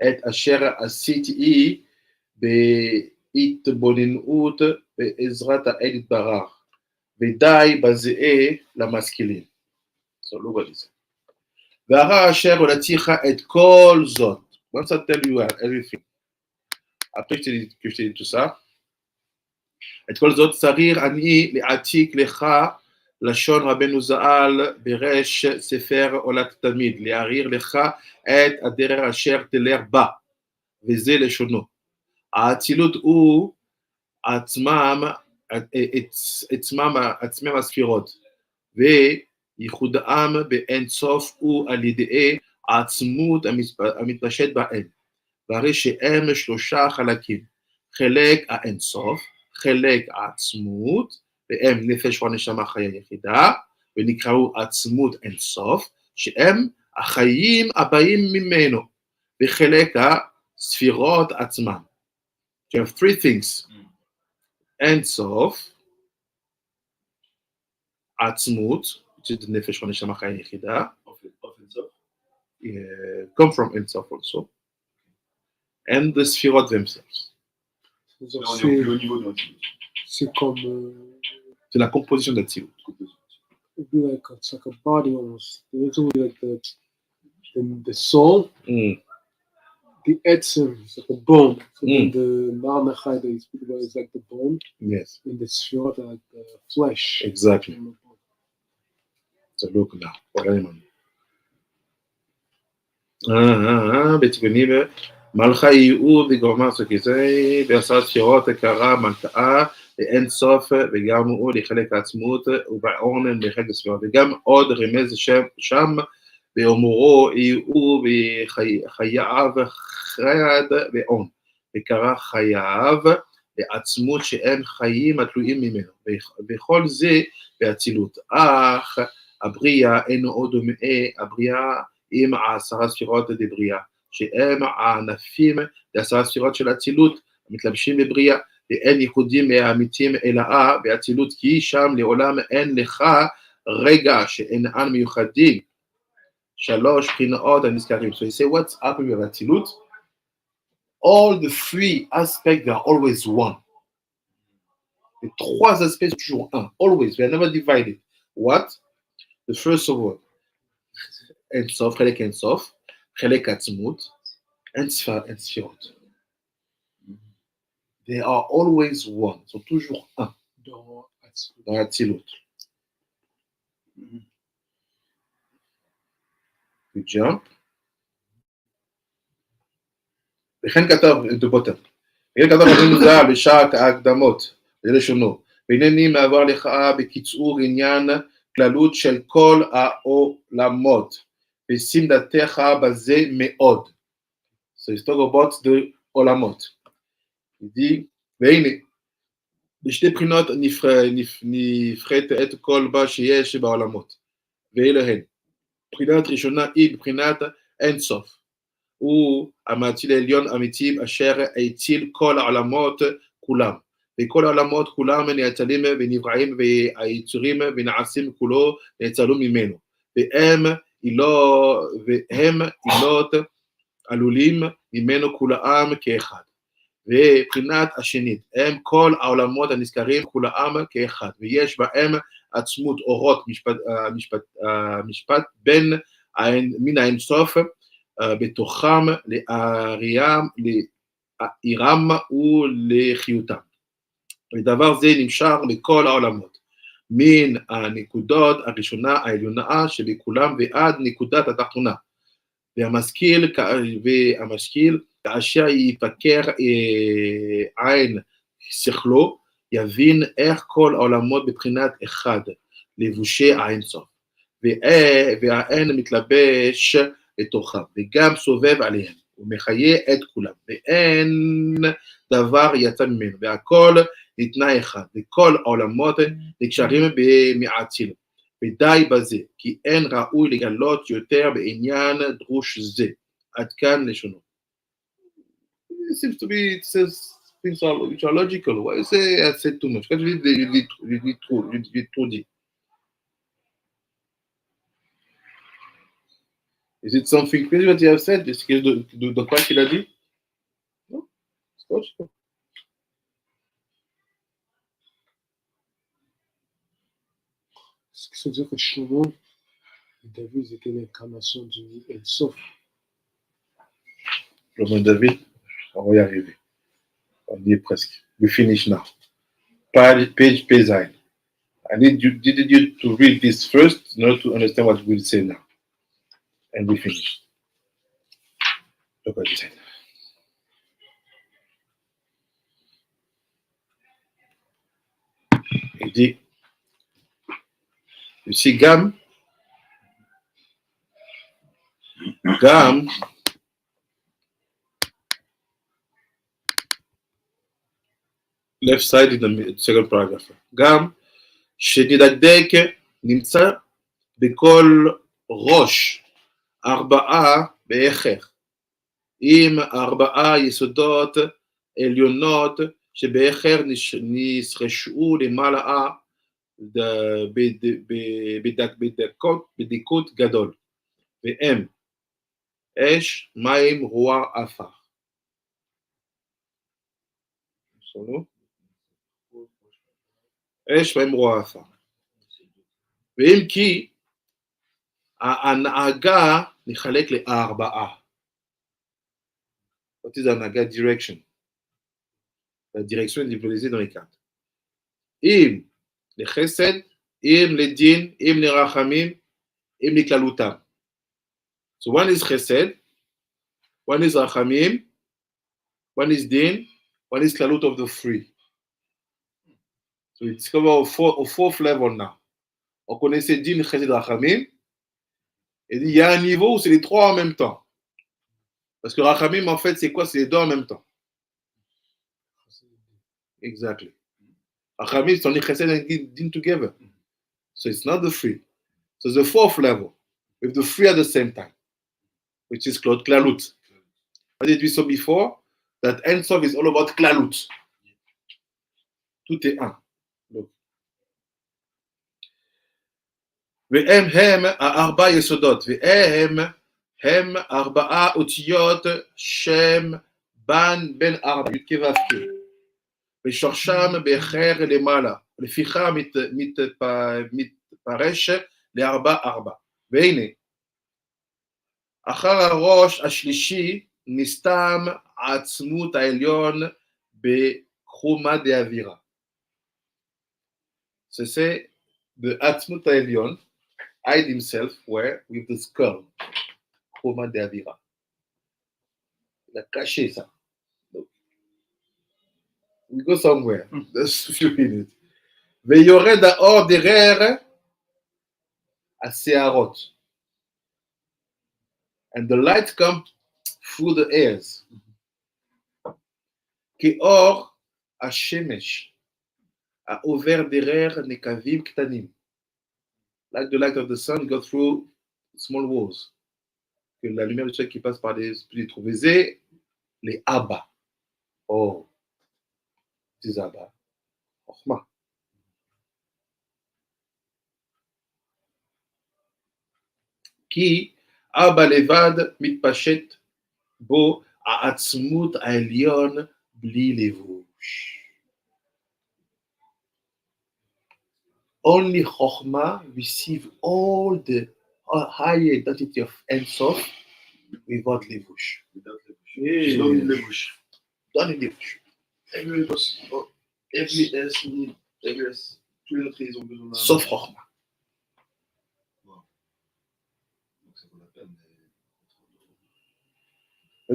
את אשר עשיתי בהתבוננות בעזרת האל יתברך, ודי בזה למשכילים. So look at this. והרע אשר הולדתיך את כל זאת. Once I tell you everything. Après que je t'ai dit tout ça, את כל זאת צריך אני להעתיק לך לשון רבנו ז"ל בראש ספר עולת תמיד, להעיר לך את הדרך אשר תלך בה, וזה לשונו. האצילות הוא עצמם הספירות, וייחודם באין סוף הוא על ידי העצמות המתפשט בהם, והרי שהם שלושה חלקים, חלק האין סוף, חלק העצמות, והם נפש ונשמה חיה יחידה, ונקראו עצמות אין סוף, שהם החיים הבאים ממנו, וחלק הספירות עצמם. You have three things. אין סוף, עצמות, which is the נפש ונשמה חיה יחידה, come from אין סוף also, and the ספירות themselves. C'est comme C'est la composition d'Atsilut. It'd be like it's like a body almost. It's only like the soul, the etzem is like a bone. So then the Na'anachai that you speak about is like the bone, Yes, and the Sfirot are like the flesh. exactly. So look now. Voilà les mains. בתגונים מלכה ייעוד וגורמה סוקיזי בעשרת ספירות הקרה מלכה לאין סוף וגם הוא לחלק העצמות ובעונן לחלק הספירות וגם עוד רמז שם באומרו ייעוד וחייו חד ועון וקרא חייו לעצמות שהם חיים התלויים ממנו וכל זה באצילות אך הבריאה אינו עוד דומה הבריאה עם 10 ספירות דבריאה, שהם הענפים ל10 ספירות של אצילות, המתלבשים בבריאה, ואין ייחודים מהאמיתים אלא באצילות, כי שם לעולם אין לך רגע שאינן מיוחדים. 3 בחינות הנזכרים. So you say, what's happening with אצילות? All the 3 aspects, they are always one. Les 3 aspects sont toujours un. Always, they are never divided. What? The first of all, אין סוף, חלק אין סוף, חלק עצמות, אין ספירות. They are always one, sont toujours un dans l'Atsilut. You jump. וכן כתב the bottom. וכן כתב רבי בשעת ההקדמות, ללשונו, והנני מעבר לך בקיצור עניין כללות של כל העולמות. ושים דעתך בזה מאוד. So he's talking about the עולמות. הוא dit, והנה, בשתי בחינות נפחת את כל מה שיש בעולמות. ואלה הן. בחינת ראשונה היא בחינת אין סוף. הוא המציל העליון אמיתי אשר הציל כל העולמות כולם. וכל העולמות כולם נאצלים ונבראים והיצורים ונעשים כולו נאצלו ממנו. והם עילות עלולים ממנו כולם כאחד. ובחינת השנית, הם כל העולמות הנזכרים כולם כאחד, ויש בהם עצמות אורות משפט מן האינסוף בתוכם לעירם ולחיותם. ודבר זה נמשך בכל העולמות. מן הנקודות הראשונה העליונה שבכולם ועד נקודת התחתונה. והמשכיל כאשר יפקר עין שכלו, יבין איך כל העולמות בבחינת אחד, לבושי האינסוף. והאין מתלבש לתוכם, וגם סובב עליהם, ומחיה את כולם, ואין דבר יצא ממנו, והכל נתנה אחד, וכל העולמות נקשרים במעציל, ודי בזה, כי אין ראוי לגלות יותר בעניין דרוש זה. עד כאן לשונו. It seems to be, it says things which are logical. Why you say I said too much? Quand you dis trop dit. Is it something crazy what you have said? Est-ce que de quoi qu'il a dit? Non, c'est pas logical. Ce qui veut dire que Shlomo et David étaient l'incarnation du Elsof. Shlomo et David, on va y arriver. On y est presque. We finish now. Page 9. I need you to read this first in order to understand what we'll say now. And we finish. Look what it said. Il dit, you see Gam, left side in the second paragraph. גם שנדקדק נמצא בכל ראש 4 בהכרח, עם 4 יסודות עליונות שבהכרח נשרשו למעלה בדקות גדול, והם אש, מים, רוח, עפר. יש בהם רועפה. ואם כי ההנהגה נחלק לארבעה. What is ההנהגה? Direction. La direction est divisée dans les quatre. אם לחסד, אם לדין, אם לרחמים, אם לכללותם. So one is chesed, one is rachamim, one is din, one is klalut of the three. So we discover a fourth level now. On connaissait din, chesed, rachamim. Et il y a un niveau où c'est les trois en même temps. Parce que rachamim, en fait, c'est quoi? C'est les deux en même temps. Exactly. Rachamim, it's only chesed and din together. So it's not the three. So the fourth level, with the three at the same time, which is called klalut. What did we saw before? That Ein Sof is all about klalut. Tout est un. והם הם הארבע יסודות, והם הם ארבעה אותיות שם בן ארבע, י' כ' ו' כ', ושורשם באחר למעלה, לפיכך מתפרש לארבע. והנה, אחר הראש השלישי נסתם העצמות העליון בחומה דאווירה. C'est the עצמות העליון hide himself where? With the skull. Choma de Avira. Il a caché ça. Donc, we go somewhere. Just a few minutes. ויורד האור דרר השערות. And the light comes through the ears. כאור השמש העובר דרר נקבים קטנים. Like the light of the sun goes through small walls. Que la lumière du soleil qui passe par des petits trous. Les abba. Oh. Des abba. Chokhmah. Qui abba levad mitpashet bo העצמות העליון בלי לבוש. Only Chokhmah receive all the higher identity of Ein Sof without levush. Without levush. Don't need levush. Don't need levush. Every S need, every S, tous les autres ils ont besoin d'un. Sauf Chokhmah. Wow. Donc ça vaut la peine.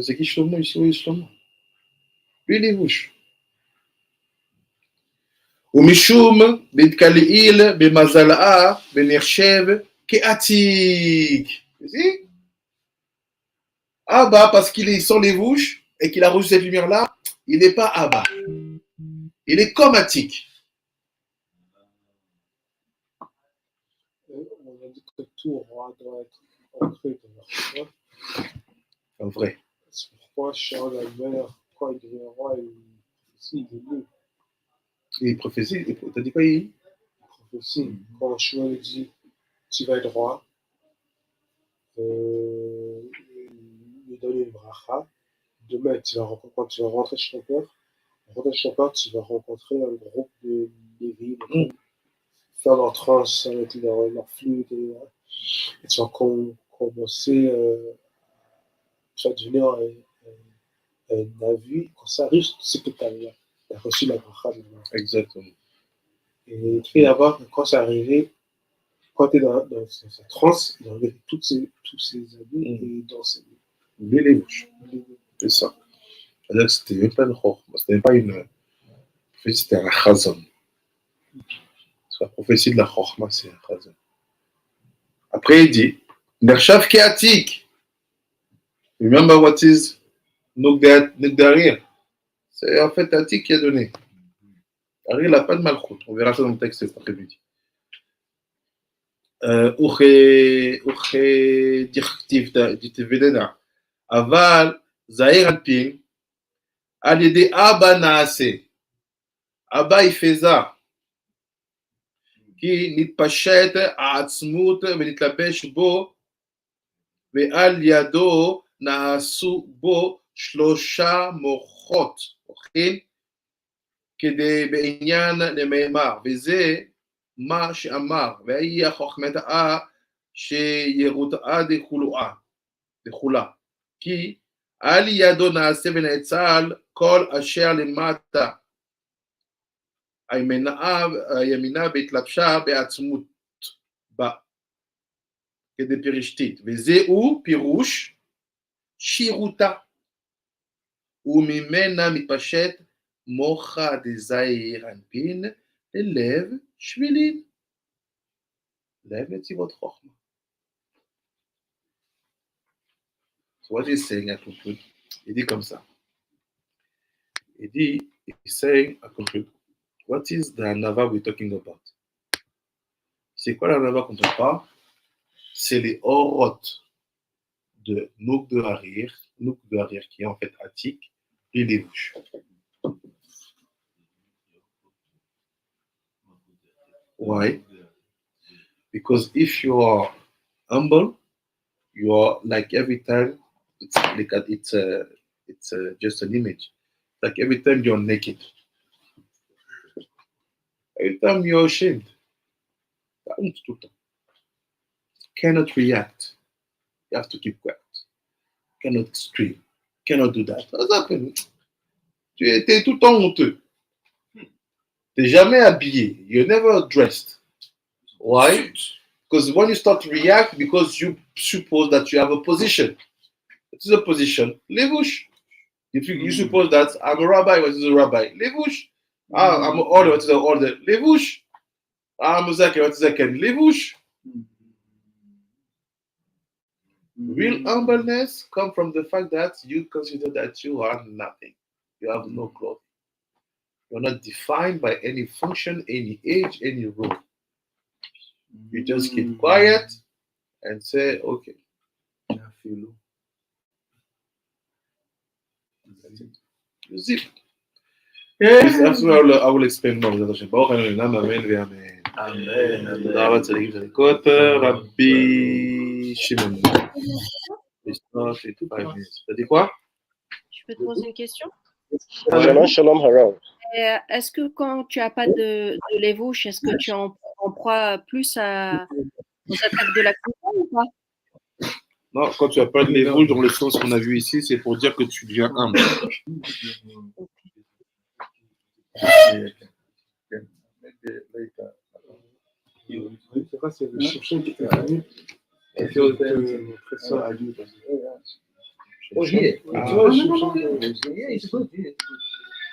C'est qui Shlomo ici? Oui, Shlomo. Lui, levush. ומשום בהתקלעיל במזלאה ונחשב כעתיק. Abba, parce qu'il est sans les bouches et qu'il a reçu cette lumière-là, il n'est pas Abba. Il est comme Atik. On a dit que tout roi doit être ancré dans leur foi. En vrai. C'est pourquoi Charles la mère, quand il devient roi, il est né. Et prophétie, t'as dit quoi, il Prophétie. Quand Shmuel dit tu vas être roi, il lui donne une bracha. Demain, quand tu vas rentrer chez ton père, tu vas rencontrer un groupe de Lévi, faire leur trance avec leur flûte, et tu vas commencer, tu vas devenir un navi. Quand ça arrive, c'est que tu as reçu la bracha. Exactement. Et puis là-bas, quand c'est arrivé, quand tu es dans sa transe, il enlève tous ces habits et danser. Les bouches. C'est ça. C'est-à-dire que c'était même pas une chokhmah, c'était même pas une prophétie, c'était un chazon. Parce que la prophétie de la chokhmah, c'est un chazon. Après, il dit, Nershav Keatik. Remember what is Nugdarir? C'est en fait Atik qui a donné. Ari, il n'a pas de malchut. On verra ça dans le texte cet après-midi. דכתיבנה, אבל זעיר אנפין, על ידי אבא נעשה. אבא יפזה. כי נתפשט העצמות ונתלבש בו, ועל ידו נעשו בו שלושה מוחות. כדי בעניין נאמר, וזה מה שאמר, והיא החוכמתה שירותאה דכולה, כי על ידו נעשה ונאצל כל אשר למטה, הימינה בהתלבשה בעצמות בה, כדי פרשתית, וזהו פירוש שירותה, וממנה מתפשט מוחה דזעיר אנפין ללב שבילין, לב נציבות חוכמה. So what he's saying, I conclude, il dit comme ça. Il dit, he's saying, I conclude, what is the anava we're talking about? C'est quoi l'anava qu'on parle? C'est les orotes de Nouk de Harir qui est en fait Atik, et les bouches. Why? Because if you are humble, you are like every time, it's just an image. Like every time you're naked. Every time you're ashamed. Cannot react. You have to keep quiet. Cannot scream. Cannot do that. What's happening? Tu es tout le temps honteux. Tu n'es jamais habillé. You're never dressed. Why? Because when you start to react, because you suppose that you have a position. What is a position? Levush. If you suppose that I'm a rabbi, what is a rabbi? Levush. I'm an order, what is an order? Levush. I'm a zaken, what is a zaken? Levush. Real humbleness comes from the fact that you consider that you are nothing. You have no clothing. You're not defined by any function, any age, any role. You just keep quiet and say, okay. You see. Yes, absolutely. I will explain more. Amen. Amen. Rabbi Shimon. T'as dit quoi? Je peux te poser une question? Shalom, shalom, Harav. Est-ce que quand tu n'as pas de lévouche, est-ce que tu en proie plus à de la culture ou pas? Non, quand tu n'as pas de lévouche, dans le sens qu'on a vu ici, c'est pour dire que tu deviens humble. C'est vrai, c'est le chercheur qui était venu. Oh, here. Yeah, it's good.